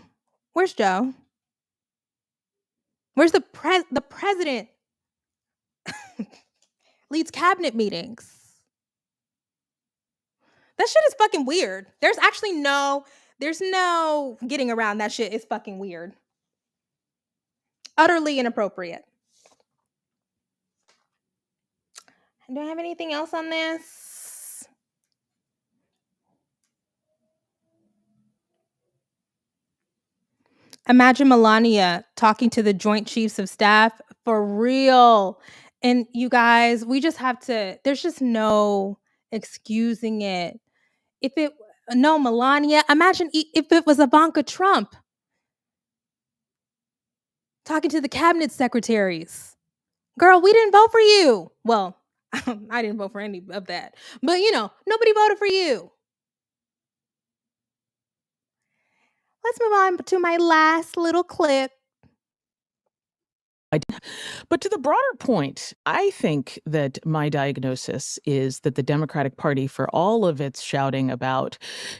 where's Joe? Where's the president leads cabinet meetings? That shit is fucking weird. There's no getting around that shit. It's fucking weird. Utterly inappropriate. Do I have anything else on this? Imagine Melania talking to the Joint Chiefs of Staff for real. And you guys, we just have to, there's just no excusing it. No, Melania, imagine if it was Ivanka Trump talking to the cabinet secretaries. Girl, we didn't vote for you. Well, I didn't vote for any of that. But, nobody voted for you. Let's move on to my last little clip. But to the broader point, I think that my diagnosis is that the Democratic Party, for all of its shouting about,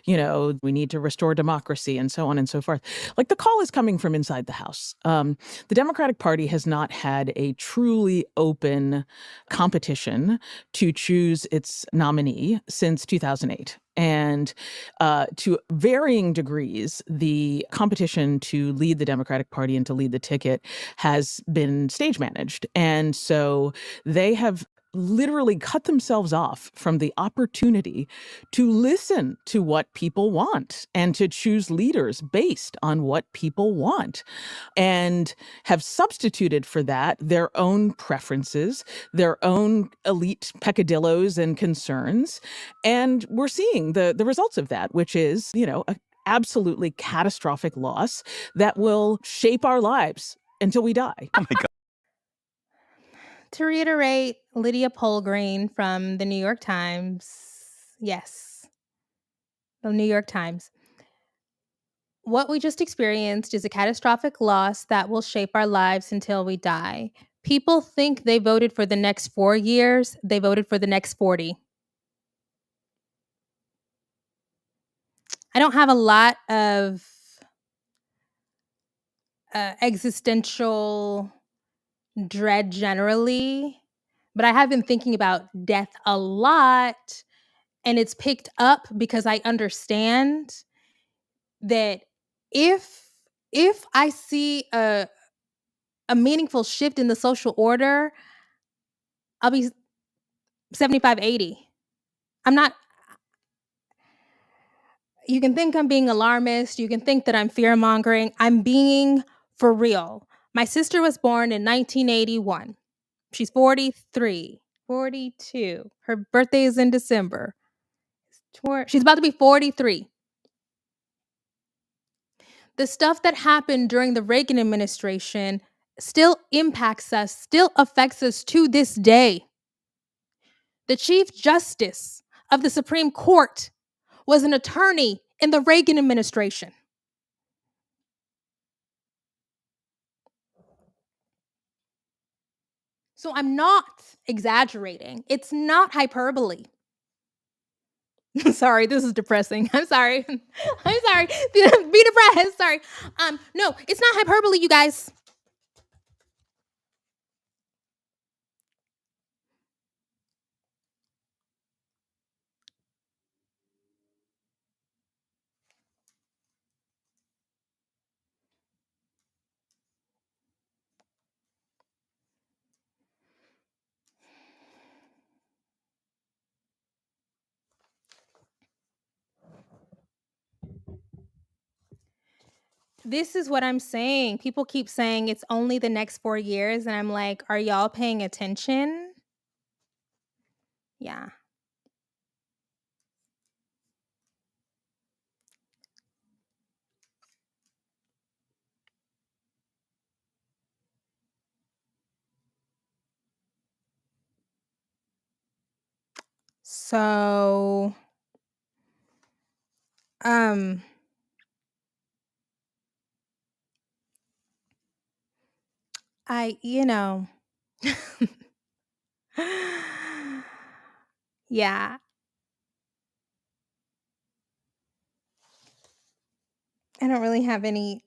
we need to restore democracy and so on and so forth, like the call is coming from inside the House. The Democratic Party has not had a truly open competition to choose its nominee since 2008. And to varying degrees, the competition to lead the Democratic Party and to lead the ticket has been stage managed. And so they have literally cut themselves off from the opportunity to listen to what people want and to choose leaders based on what people want, and have substituted for that their own preferences, their own elite peccadillos and concerns. And we're seeing the results of that, which is, a absolutely catastrophic loss that will shape our lives until we die. Oh my God. To reiterate, Lydia Polgreen from the New York Times. Yes, the New York Times. What we just experienced is a catastrophic loss that will shape our lives until we die. People think they voted for the next 4 years. They voted for the next 40. I don't have a lot of existential dread generally, but I have been thinking about death a lot, and it's picked up because I understand that if I see a meaningful shift in the social order, I'll be 75, 80. I'm not, you can think I'm being alarmist. You can think that I'm fear mongering. I'm being for real. My sister was born in 1981. She's 43, 42. Her birthday is in December. She's about to be 43. The stuff that happened during the Reagan administration still impacts us, still affects us to this day. The Chief Justice of the Supreme Court was an attorney in the Reagan administration. So I'm not exaggerating. It's not hyperbole. Sorry, this is depressing. I'm sorry. I'm sorry. Be depressed. Sorry. No, it's not hyperbole, you guys. This is what I'm saying. People keep saying it's only the next 4 years, and I'm like, are y'all paying attention? Yeah. So, yeah. I don't really have any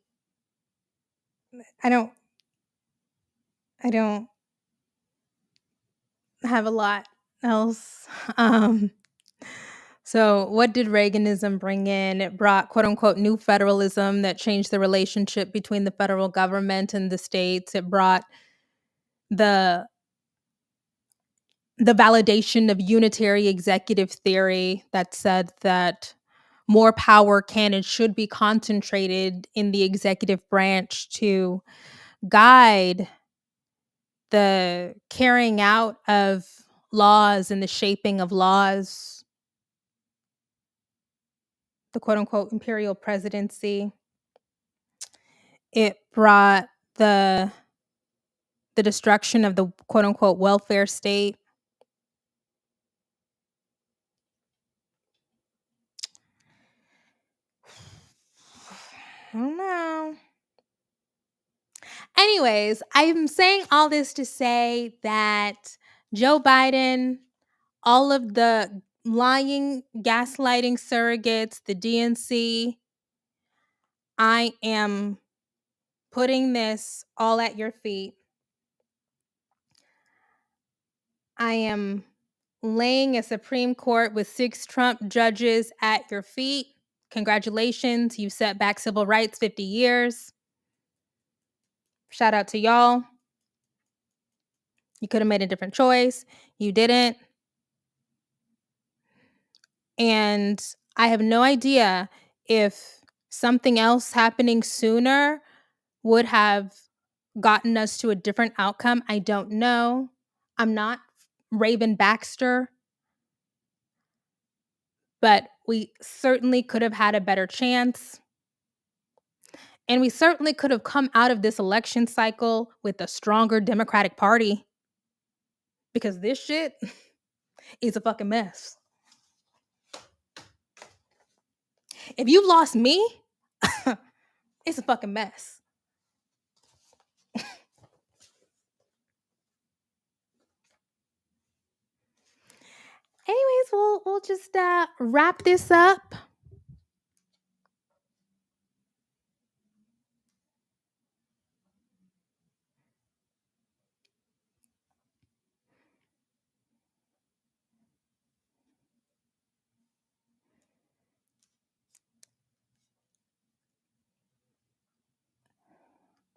I don't have a lot else. So, what did Reaganism bring in? It brought quote unquote new federalism that changed the relationship between the federal government and the states. It brought the validation of unitary executive theory that said that more power can and should be concentrated in the executive branch to guide the carrying out of laws and the shaping of laws, the quote unquote imperial presidency. It brought the destruction of the quote unquote welfare state. I don't know. Anyways, I'm saying all this to say that Joe Biden, all of the lying, gaslighting surrogates, the DNC, I am putting this all at your feet. I am laying a Supreme Court with 6 Trump judges at your feet. Congratulations, you set back civil rights 50 years. Shout out to y'all. You could have made a different choice. You didn't. And I have no idea if something else happening sooner would have gotten us to a different outcome. I don't know. I'm not Raven Baxter, but we certainly could have had a better chance. And we certainly could have come out of this election cycle with a stronger Democratic Party, because this shit is a fucking mess. If you've lost me, it's a fucking mess. Anyways, we'll just wrap this up.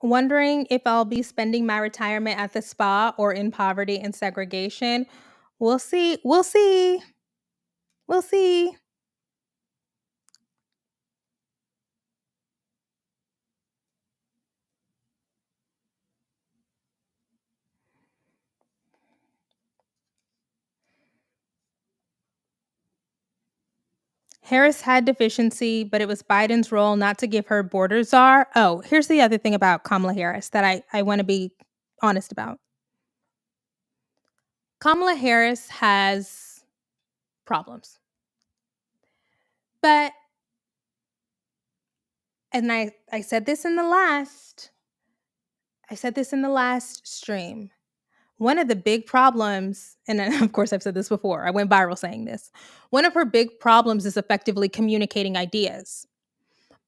Wondering if I'll be spending my retirement at the spa or in poverty and segregation. We'll see. We'll see. We'll see. Harris had deficiency, but it was Biden's role not to give her border czar. Oh, here's the other thing about Kamala Harris that I want to be honest about. Kamala Harris has problems. But, and I said this in the last stream. One of the big problems, and of course I've said this before, I went viral saying this. One of her big problems is effectively communicating ideas.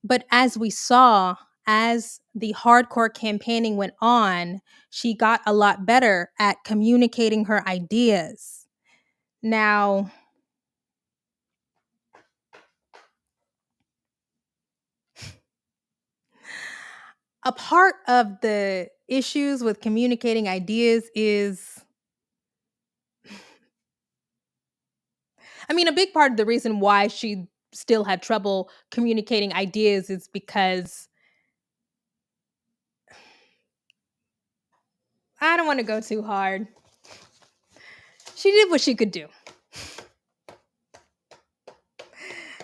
But as we saw, as the hardcore campaigning went on, she got a lot better at communicating her ideas. Now, a part of the issues with communicating ideas is, I mean, a big part of the reason why she still had trouble communicating ideas is because I don't want to go too hard. She did what she could do.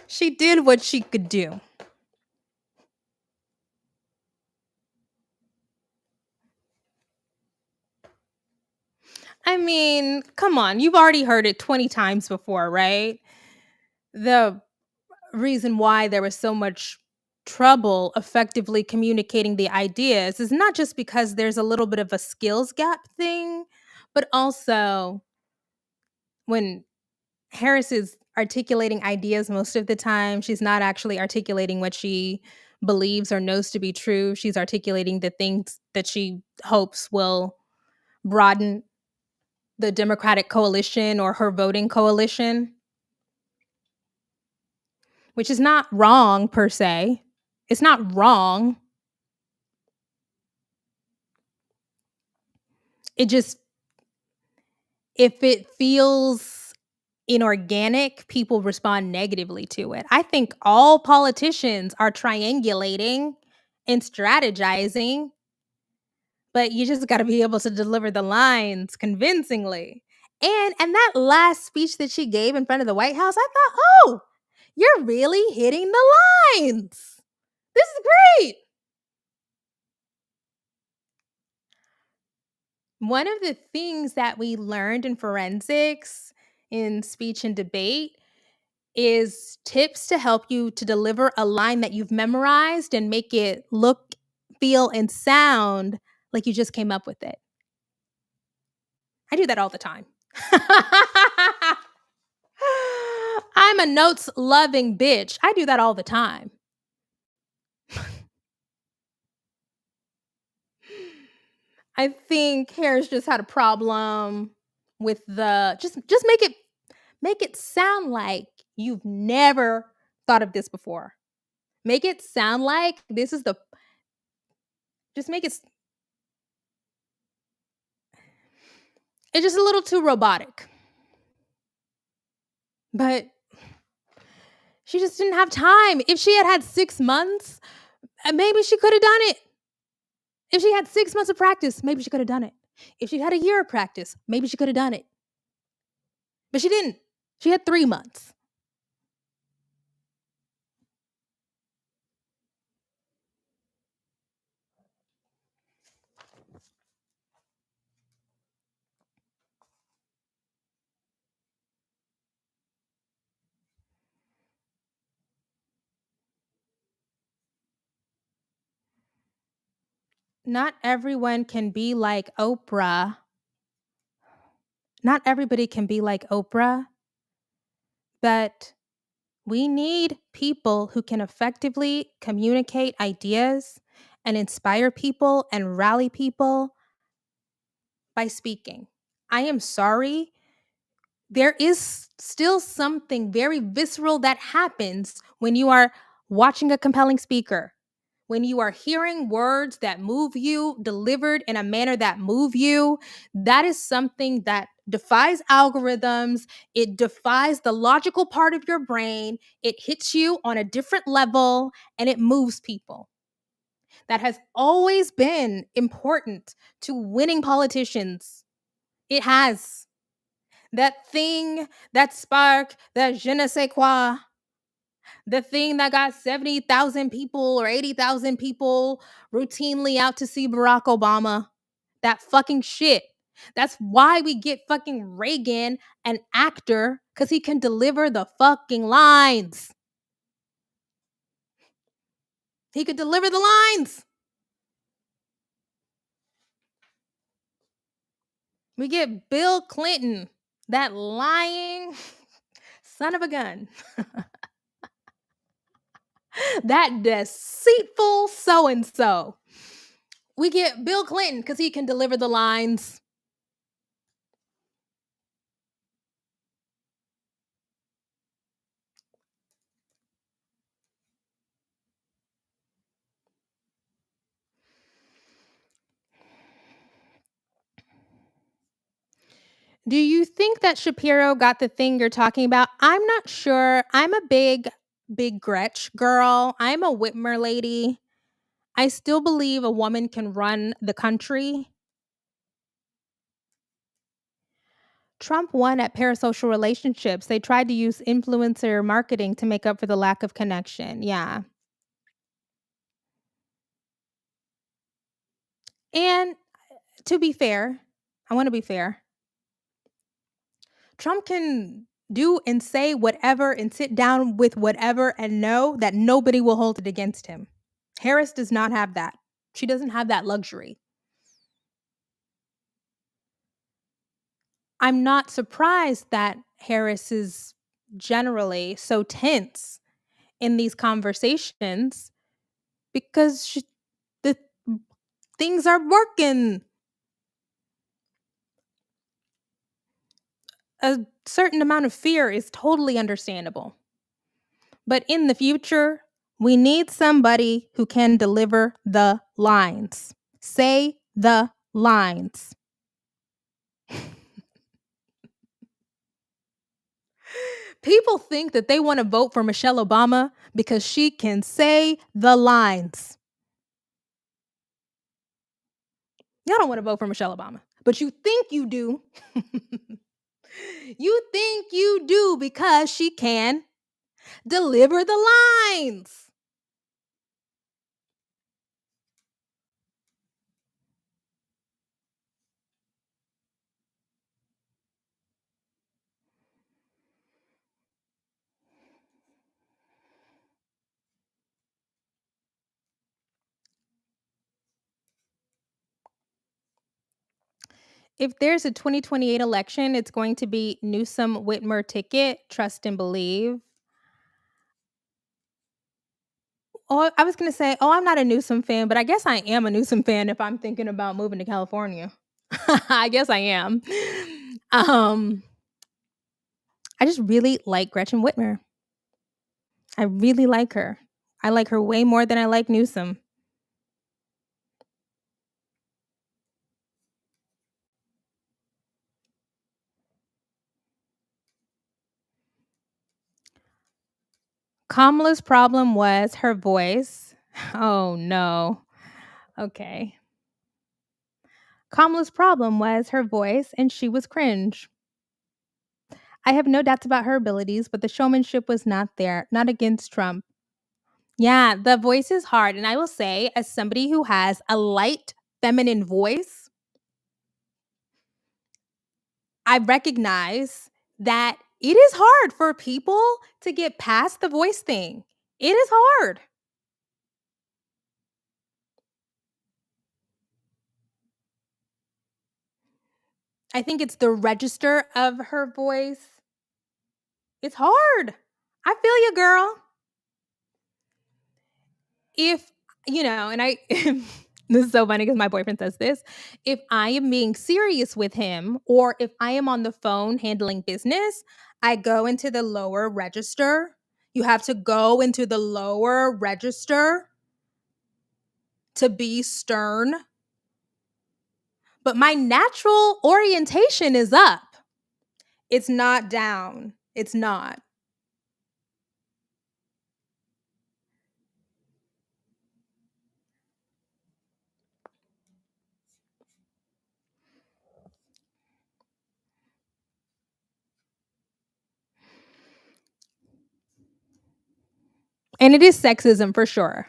She did what she could do. I mean, come on, you've already heard it 20 times before, right? The reason why there was so much trouble effectively communicating the ideas is not just because there's a little bit of a skills gap thing, but also when Harris is articulating ideas most of the time, she's not actually articulating what she believes or knows to be true. She's articulating the things that she hopes will broaden the Democratic coalition or her voting coalition. which is not wrong per se. It's not wrong. It just, if it feels inorganic, people respond negatively to it. I think all politicians are triangulating and strategizing, but you just got to be able to deliver the lines convincingly. And that last speech that she gave in front of the White House, I thought, oh, you're really hitting the lines. This is great. One of the things that we learned in forensics, in speech and debate, is tips to help you to deliver a line that you've memorized and make it look, feel, and sound like you just came up with it. I do that all the time. I'm a notes loving bitch. I do that all the time. I think Harris just had a problem with the just make it sound like you've never thought of this before. Make it sound like this is the just make it it's just a little too robotic. But she just didn't have time. If she had 6 months, maybe she could have done it. If she had 6 months of practice, maybe she could have done it. If she had a year of practice, maybe she could have done it. But she didn't. She had 3 months. Not everyone can be like Oprah. Not everybody can be like Oprah, but we need people who can effectively communicate ideas and inspire people and rally people by speaking. I am sorry. There is still something very visceral that happens when you are watching a compelling speaker. When you are hearing words that move you, delivered in a manner that move you, that is something that defies algorithms. It defies the logical part of your brain. It hits you on a different level and it moves people. That has always been important to winning politicians. It has. That thing, that spark, that je ne sais quoi, the thing that got 70,000 people or 80,000 people routinely out to see Barack Obama. That fucking shit. That's why we get fucking Reagan an actor, because he can deliver the fucking lines. He could deliver the lines. We get Bill Clinton, that lying son of a gun. That deceitful so-and-so. We get Bill Clinton because he can deliver the lines. Do you think that Shapiro got the thing you're talking about? I'm not sure. I'm a big Gretch girl. I'm a Whitmer lady. I still believe a woman can run the country. Trump won at parasocial relationships. They tried to use influencer marketing to make up for the lack of connection. Yeah. And to be fair, I want to be fair. Trump can do and say whatever and sit down with whatever and know that nobody will hold it against him. Harris does not have that. She doesn't have that luxury. I'm not surprised that Harris is generally so tense in these conversations because the things are working. A certain amount of fear is totally understandable. But in the future, we need somebody who can deliver the lines. Say the lines. People think that they want to vote for Michelle Obama because she can say the lines. Y'all don't want to vote for Michelle Obama, but you think you do. You think you do because she can deliver the lines. If there's a 2028 election, it's going to be Newsom Whitmer ticket, trust and believe. Oh, I was going to say, I'm not a Newsom fan, but I guess I am a Newsom fan if I'm thinking about moving to California. I guess I am. I just really like Gretchen Whitmer. I really like her. I like her way more than I like Newsom. Kamala's problem was her voice. Oh, no. Okay. Kamala's problem was her voice, and she was cringe. I have no doubts about her abilities, but the showmanship was not there, not against Trump. Yeah, the voice is hard. And I will say, as somebody who has a light feminine voice, I recognize that it is hard for people to get past the voice thing. It is hard. I think it's the register of her voice. It's hard. I feel you, girl. If, and I, this is so funny because my boyfriend says this. If I am being serious with him or if I am on the phone handling business, I go into the lower register. You have to go into the lower register to be stern. But my natural orientation is up. It's not down. It's not. And it is sexism for sure.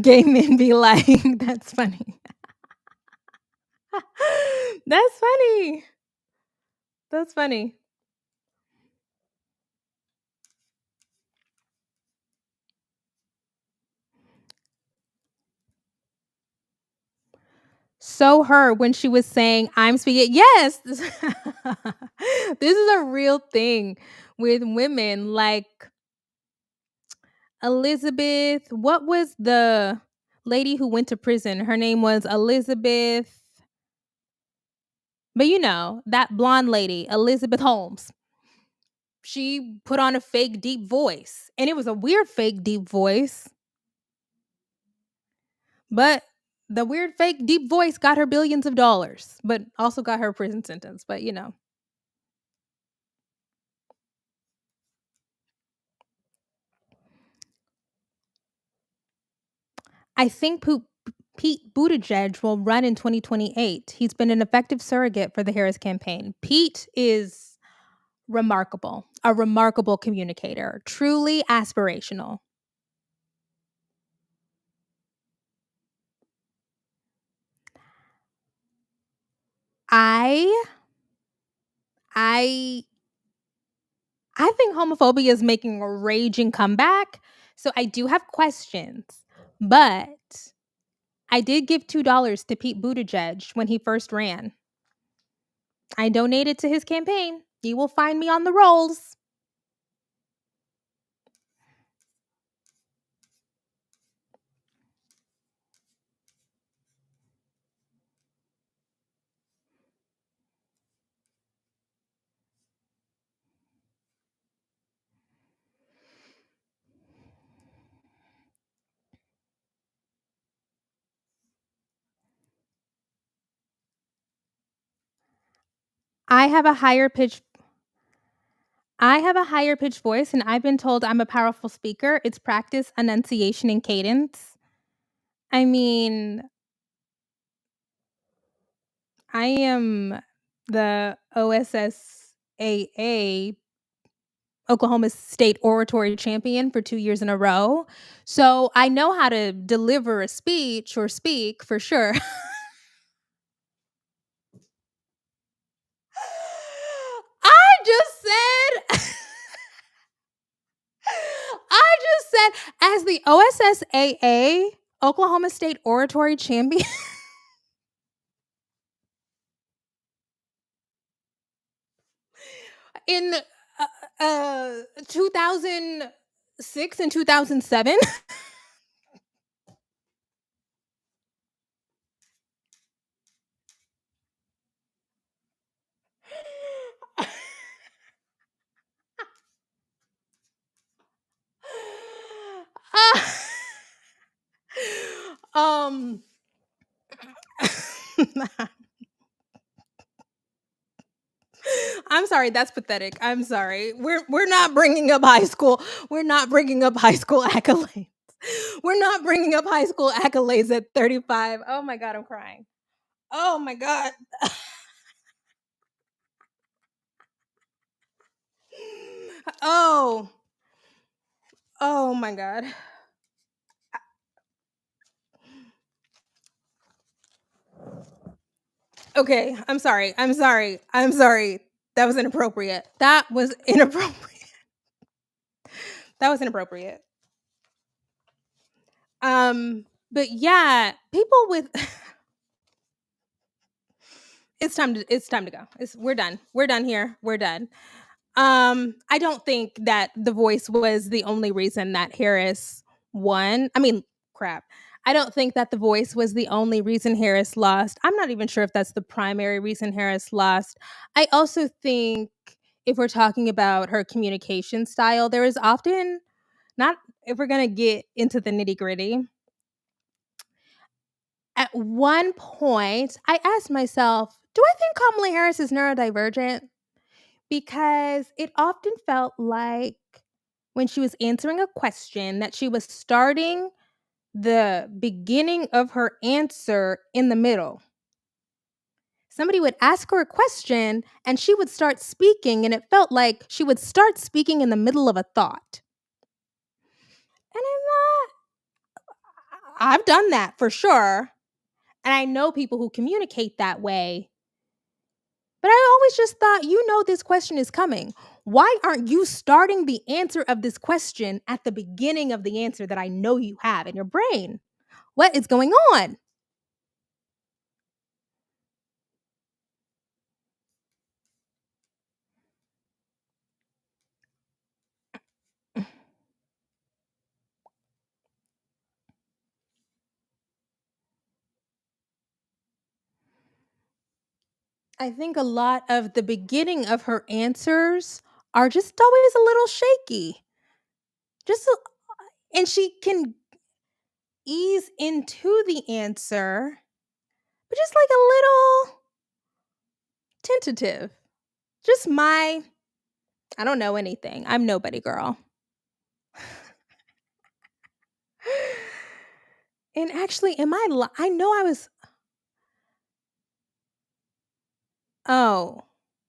Gay men be like, that's funny. That's funny. That's funny. So her when she was saying, I'm speaking. Yes, this is a real thing with women. Like Elizabeth, what was the lady who went to prison? Her name was Elizabeth. But that blonde lady, Elizabeth Holmes. She put on a fake deep voice. And it was a weird fake deep voice. But the weird fake deep voice got her billions of dollars, but also got her a prison sentence. But I think Pete Buttigieg will run in 2028. He's been an effective surrogate for the Harris campaign. Pete is remarkable, a remarkable communicator, truly aspirational. I think homophobia is making a raging comeback. So I do have questions, but I did give $2 to Pete Buttigieg when he first ran. I donated to his campaign. You will find me on the rolls. I have a higher pitch voice, and I've been told I'm a powerful speaker. It's practice, enunciation, and cadence. I mean, I am the OSSAA Oklahoma State oratory champion for 2 years in a row. So I know how to deliver a speech or speak for sure. I just said as the OSSAA Oklahoma State oratory champion. In 2006 and 2007. um I'm sorry, that's pathetic. I'm sorry. We're not bringing up high school. We're not bringing up high school accolades. We're not bringing up high school accolades at 35. Oh my god, I'm crying. Oh my god. Oh. Oh my god. Okay, I'm sorry. I'm sorry. I'm sorry. That was inappropriate. That was inappropriate. That was inappropriate. But yeah, people with it's time to go. We're done. We're done here. We're done. I don't think that The Voice was the only reason that Harris won. I mean, crap. I don't think that The Voice was the only reason Harris lost. I'm not even sure if that's the primary reason Harris lost. I also think if we're talking about her communication style, there is often not, if we're going to get into the nitty-gritty. At one point, I asked myself, do I think Kamala Harris is neurodivergent? Because it often felt like when she was answering a question that she was starting the beginning of her answer in the middle. Somebody would ask her a question and she would start speaking, and it felt like she would start speaking in the middle of a thought. And I've done that for sure. And I know people who communicate that way. But I always just thought, this question is coming. Why aren't you starting the answer of this question at the beginning of the answer that I know you have in your brain? What is going on? I think a lot of the beginning of her answers are just always a little shaky. And she can ease into the answer, but just like a little tentative. I don't know anything. I'm nobody, girl. And actually, I know I was. Oh,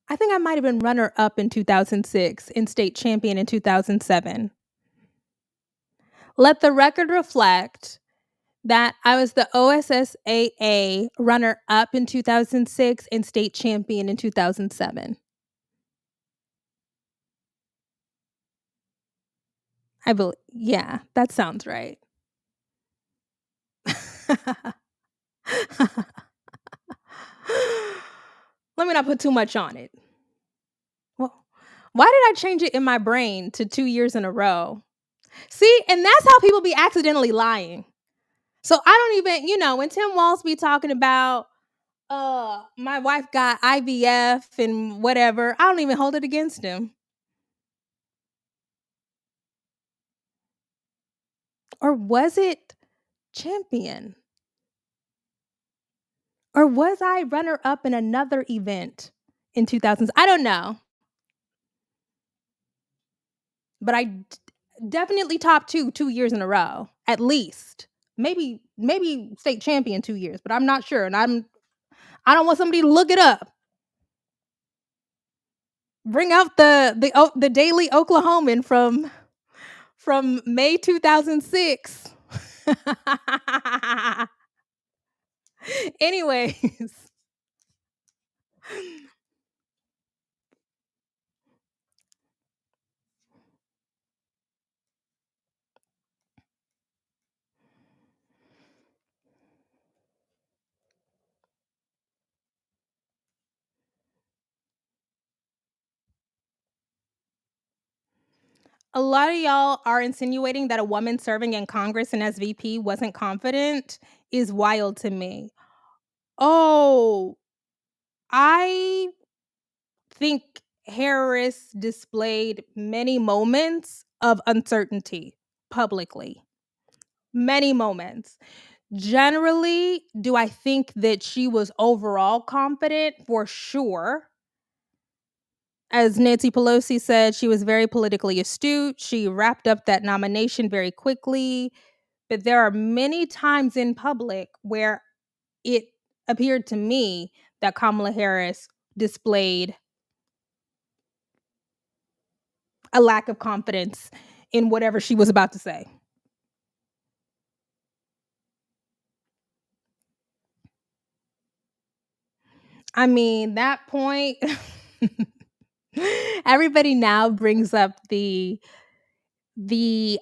I think I might have been runner up in 2006 and state champion in 2007. Let the record reflect that I was the OSSAA runner up in 2006 and state champion in 2007. I believe, yeah, that sounds right. Let me not put too much on it. Well, why did I change it in my brain to 2 years in a row? See, and that's how people be accidentally lying. So I don't even, when Tim Walz be talking about my wife got IVF and whatever, I don't even hold it against him. Or was it champion? Or was I runner up in another event in 2000s. I don't know. But I definitely top 2 years in a row, at least. Maybe state champion 2 years, but I'm not sure, and I don't want somebody to look it up. Bring out the Daily Oklahoman from May 2006. Anyways, a lot of y'all are insinuating that a woman serving in Congress and as VP wasn't confident is wild to me. Oh, I think Harris displayed many moments of uncertainty publicly. Many moments. Generally, do I think that she was overall confident? For sure. As Nancy Pelosi said, she was very politically astute. She wrapped up that nomination very quickly. But there are many times in public where it appeared to me that Kamala Harris displayed a lack of confidence in whatever she was about to say. I mean, that point, everybody now brings up the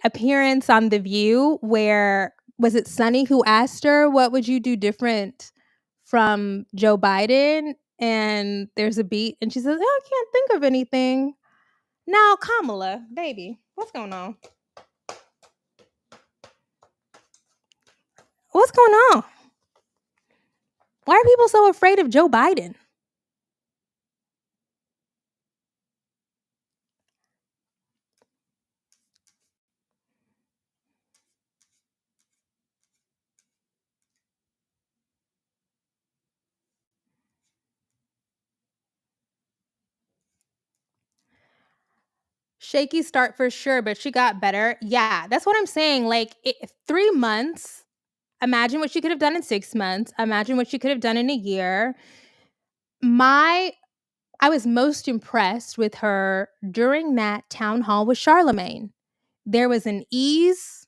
appearance on The View where was it Sunny who asked her, what would you do different from Joe Biden? And there's a beat and she says, oh, I can't think of anything. Now, Kamala, baby, what's going on? What's going on? Why are people so afraid of Joe Biden? Shaky start for sure, but she got better. Yeah, that's what I'm saying. Like 3 months. Imagine what she could have done in 6 months. Imagine what she could have done in a year. I was most impressed with her during that town hall with Charlemagne. There was an ease,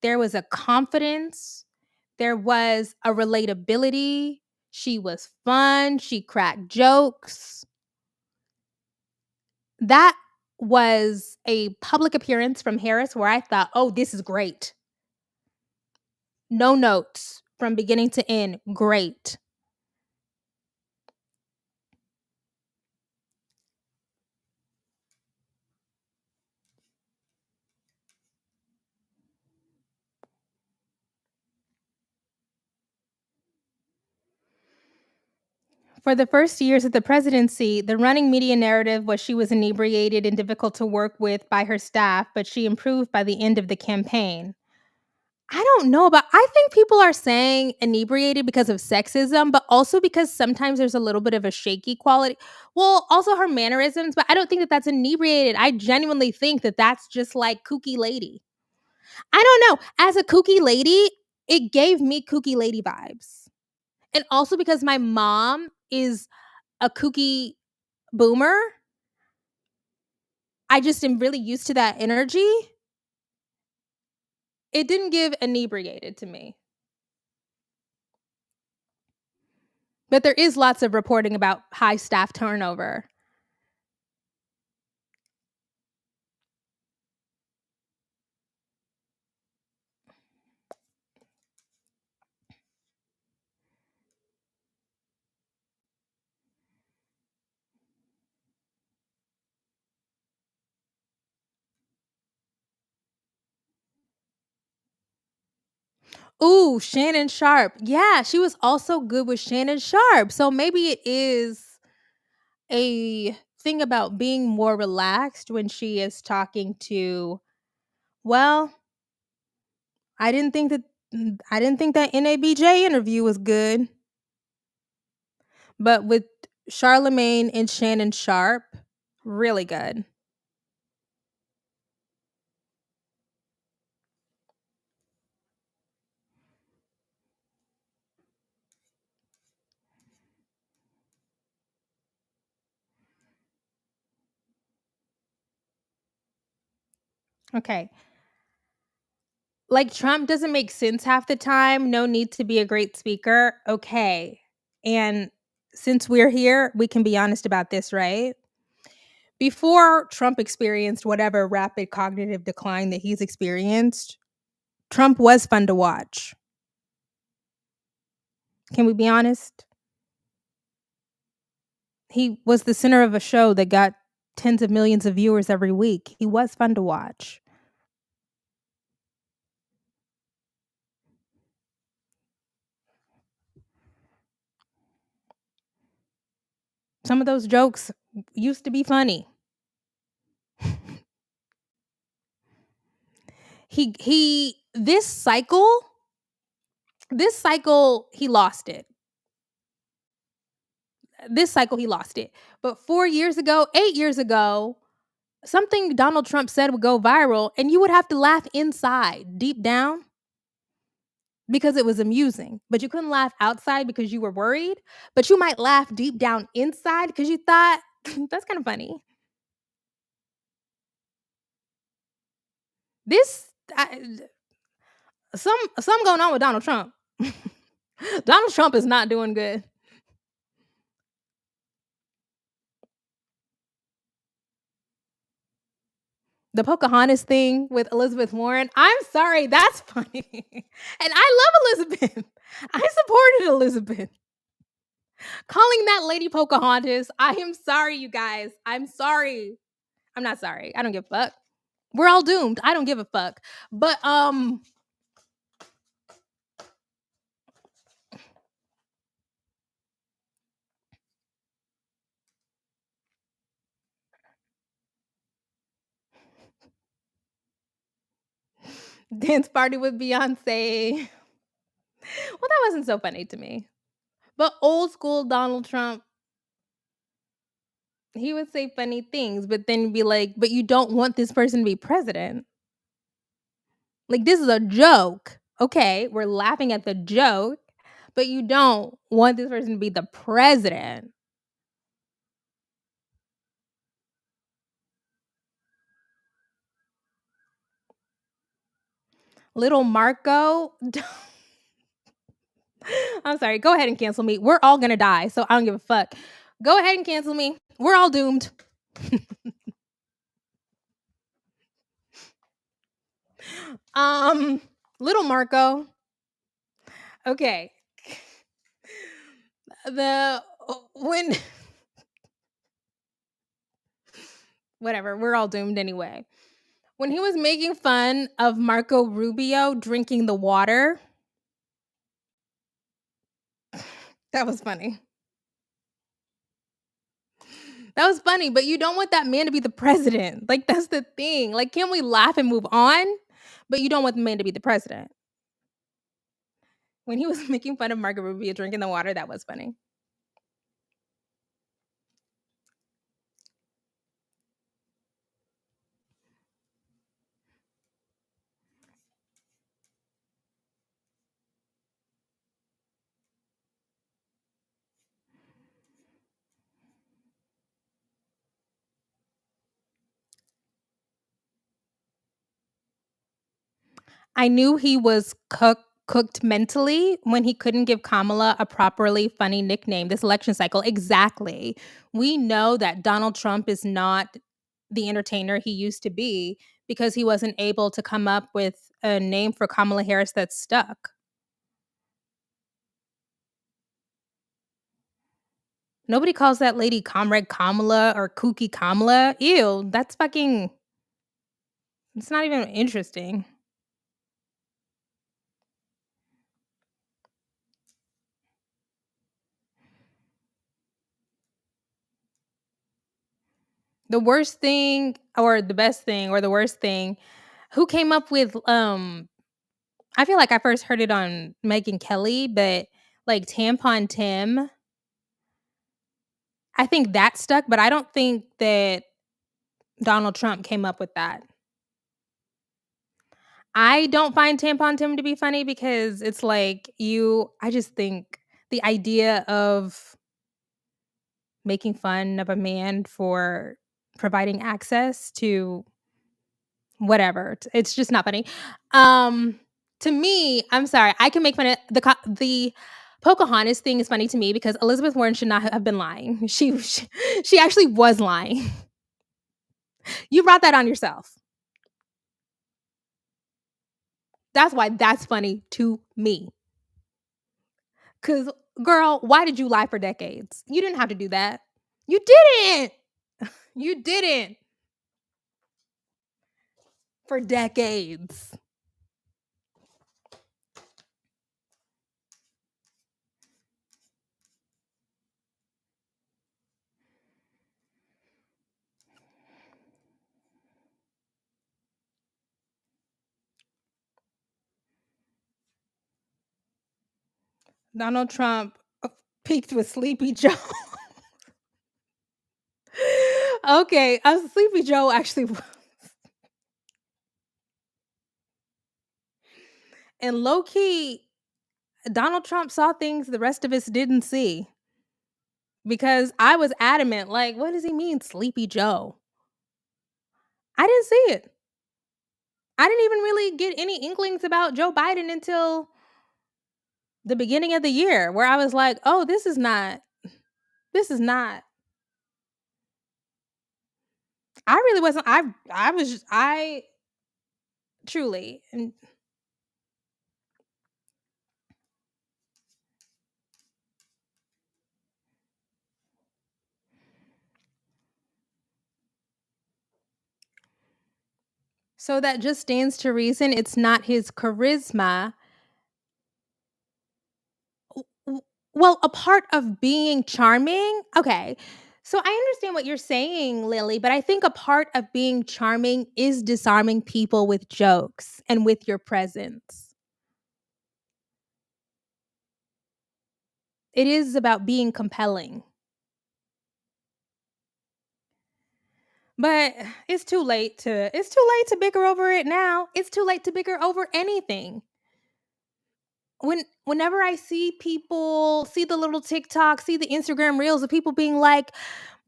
there was a confidence, there was a relatability. She was fun, she cracked jokes. That was a public appearance from Harris where I thought, oh, this is great. No notes from beginning to end. Great. For the first years of the presidency, the running media narrative was she was inebriated and difficult to work with by her staff, but she improved by the end of the campaign. I don't know about I think people are saying inebriated because of sexism, but also because sometimes there's a little bit of a shaky quality. Well, also her mannerisms, but I don't think that that's inebriated. I genuinely think that that's just like kooky lady. I don't know. As a kooky lady, it gave me kooky lady vibes. And also because my mom is a kooky boomer, I just am really used to that energy. It didn't give inebriated to me. But there is lots of reporting about high staff turnover. Ooh, Shannon Sharp. Yeah, she was also good with Shannon Sharp. So maybe it is a thing about being more relaxed when she is talking to, well, I didn't think that NABJ interview was good. But with Charlemagne and Shannon Sharp, really good. Okay. Like, Trump doesn't make sense half the time, no need to be a great speaker, okay. And since we're here, we can be honest about this, right? Before Trump experienced whatever rapid cognitive decline that he's experienced, Trump was fun to watch. Can we be honest? He was the center of a show that got tens of millions of viewers every week. He was fun to watch. Some of those jokes used to be funny. He this cycle he lost it. This cycle he lost it. But 4 years ago, 8 years ago, something Donald Trump said would go viral and you would have to laugh inside, deep down, because it was amusing. But you couldn't laugh outside because you were worried, but you might laugh deep down inside because you thought that's kind of funny. This some going on with Donald Trump. Donald Trump is not doing good. The Pocahontas thing with Elizabeth Warren, I'm sorry, that's funny. And I love Elizabeth. I supported Elizabeth. Calling that lady Pocahontas, I am sorry, you guys. I'm sorry. I'm not sorry. I don't give a fuck. We're all doomed. I don't give a fuck. But dance party with Beyonce. Well, that wasn't so funny to me. But old school Donald Trump, he would say funny things, but then be like, but you don't want this person to be president. Like, this is a joke. Okay, we're laughing at the joke, but you don't want this person to be the president. Little Marco. I'm sorry. Go ahead and cancel me. We're all gonna die, so I don't give a fuck. Go ahead and cancel me. We're all doomed. Little Marco. Okay. When whatever, we're all doomed anyway. When he was making fun of Marco Rubio drinking the water, that was funny. That was funny, but you don't want that man to be the president. Like, that's the thing. Like, can we laugh and move on? But you don't want the man to be the president. When he was making fun of Marco Rubio drinking the water, that was funny. I knew he was cooked mentally when he couldn't give Kamala a properly funny nickname this election cycle. Exactly. We know that Donald Trump is not the entertainer he used to be because he wasn't able to come up with a name for Kamala Harris that stuck. Nobody calls that lady Comrade Kamala or Kooky Kamala. Ew, that's fucking. It's not even interesting. The worst thing or the best thing or the worst thing, who came up with I feel like I first heard it on Megyn Kelly, but like Tampon Tim. I think that stuck, but I don't think that Donald Trump came up with that. I don't find Tampon Tim to be funny because it's like I just think the idea of making fun of a man for providing access to whatever, it's just not funny. To me, I'm sorry, I can make fun of the Pocahontas thing is funny to me because Elizabeth Warren should not have been lying. She actually was lying. You brought that on yourself. That's why that's funny to me. Cause girl, why did you lie for decades? You didn't have to do that. You didn't. You didn't. For decades. Donald Trump peaked with Sleepy Joe. Okay, Sleepy Joe actually. And low key, Donald Trump saw things the rest of us didn't see. Because I was adamant, like, what does he mean, Sleepy Joe? I didn't see it. I didn't even really get any inklings about Joe Biden until the beginning of the year, where I was like, oh, this is not. I really wasn't. I truly. So that just stands to reason it's not his charisma. Well, a part of being charming. Okay. So I understand what you're saying, Lily, but I think a part of being charming is disarming people with jokes and with your presence. It is about being compelling. But it's too late to bicker over it now. It's too late to bicker over anything. Whenever I see people, see the little TikTok, see the Instagram reels of people being like,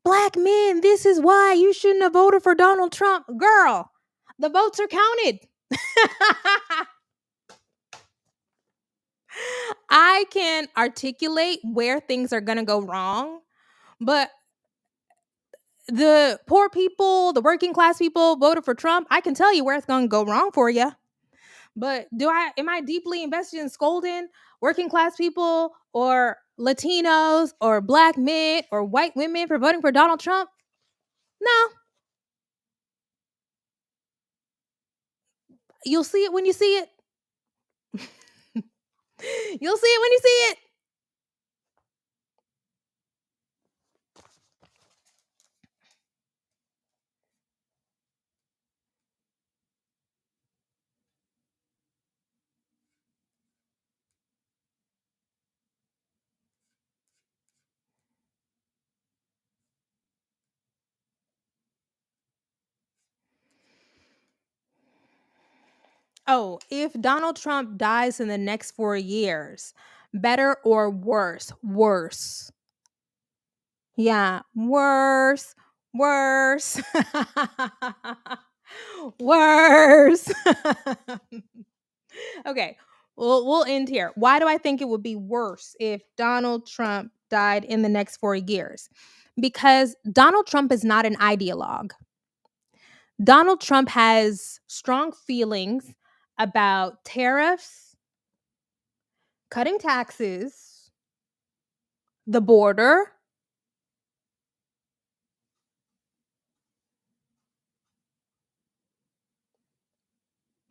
Black men, this is why you shouldn't have voted for Donald Trump. Girl, the votes are counted. I can articulate where things are going to go wrong, but the poor people, the working class people voted for Trump. I can tell you where it's going to go wrong for you. But am I deeply invested in scolding working class people or Latinos or Black men or white women for voting for Donald Trump? No. You'll see it when you see it. You'll see it when you see it. Oh, if Donald Trump dies in the next 4 years, better or worse? Worse. Yeah, worse. Worse. Worse. Okay, well, we'll end here. Why do I think it would be worse if Donald Trump died in the next 4 years? Because Donald Trump is not an ideologue. Donald Trump has strong feelings about tariffs, cutting taxes, the border.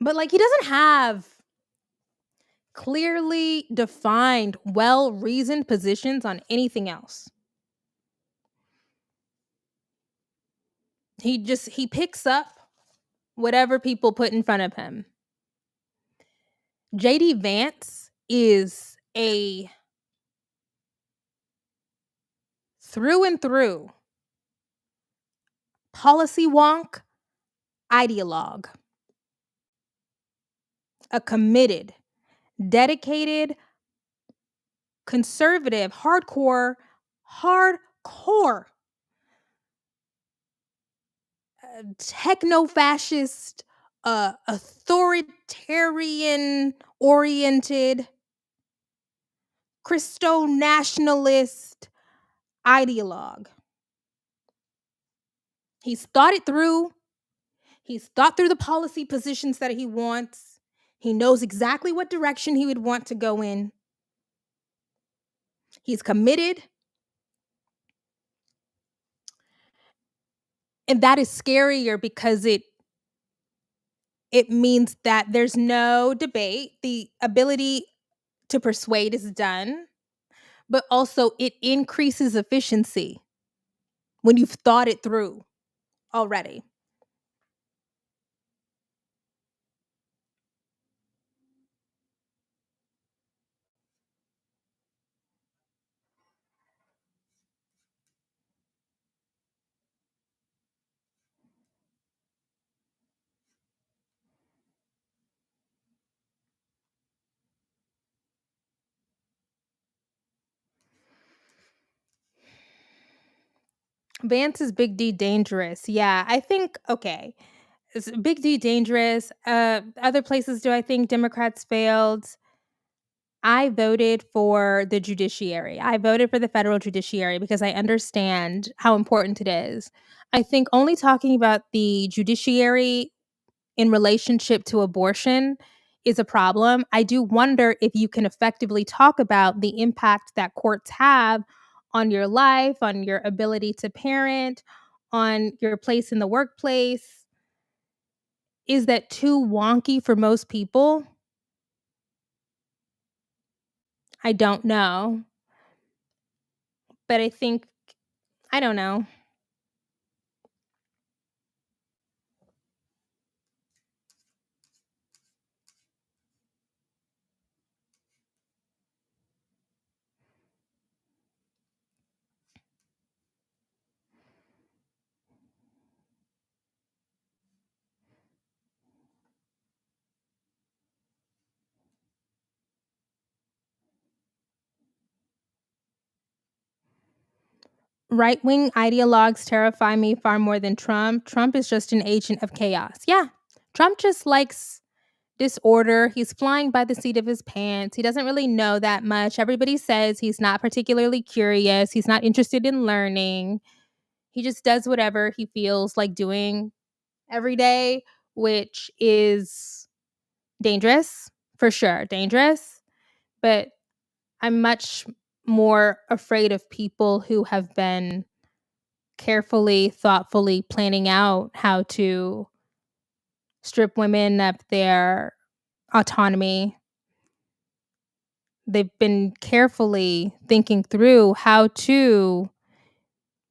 But like he doesn't have clearly defined, well-reasoned positions on anything else. He picks up whatever people put in front of him. JD Vance is a through and through. Policy wonk, ideologue. A committed, dedicated, conservative, hardcore, techno-fascist, authoritarian-oriented, Christo-nationalist ideologue. He's thought it through. He's thought through the policy positions that he wants. He knows exactly what direction he would want to go in. He's committed. And that is scarier because it means that there's no debate. The ability to persuade is done, but also it increases efficiency when you've thought it through already. Vance is Big D dangerous. Yeah, I think, okay. Is Big D dangerous? Other places do I think Democrats failed? I voted for the judiciary. I voted for the federal judiciary because I understand how important it is. I think only talking about the judiciary in relationship to abortion is a problem. I do wonder if you can effectively talk about the impact that courts have on your life, on your ability to parent, on your place in the workplace. Is that too wonky for most people? I don't know. But I think, I don't know. Right-wing ideologues terrify me far more than Trump. Trump is just an agent of chaos. Yeah, Trump just likes disorder. He's flying by the seat of his pants. He doesn't really know that much. Everybody says he's not particularly curious. He's not interested in learning. He just does whatever he feels like doing every day, which is dangerous, for sure, dangerous. But I'm much more afraid of people who have been carefully, thoughtfully planning out how to strip women of their autonomy. They've been carefully thinking through how to,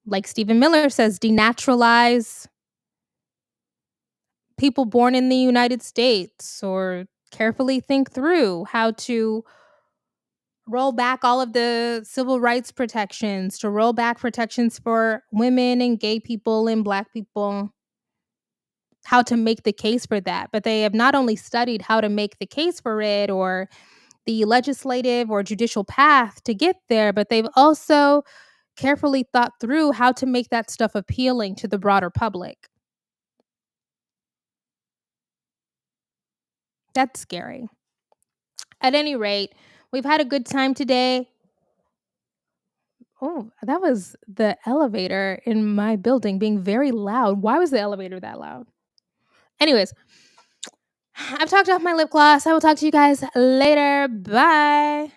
like Stephen Miller says, denaturalize people born in the United States, or carefully think through how to roll back all of the civil rights protections, to roll back protections for women and gay people and Black people, how to make the case for that. But they have not only studied how to make the case for it or the legislative or judicial path to get there, but they've also carefully thought through how to make that stuff appealing to the broader public. That's scary. At any rate, we've had a good time today. Oh, that was the elevator in my building being very loud. Why was the elevator that loud? Anyways, I've talked off my lip gloss. I will talk to you guys later. Bye.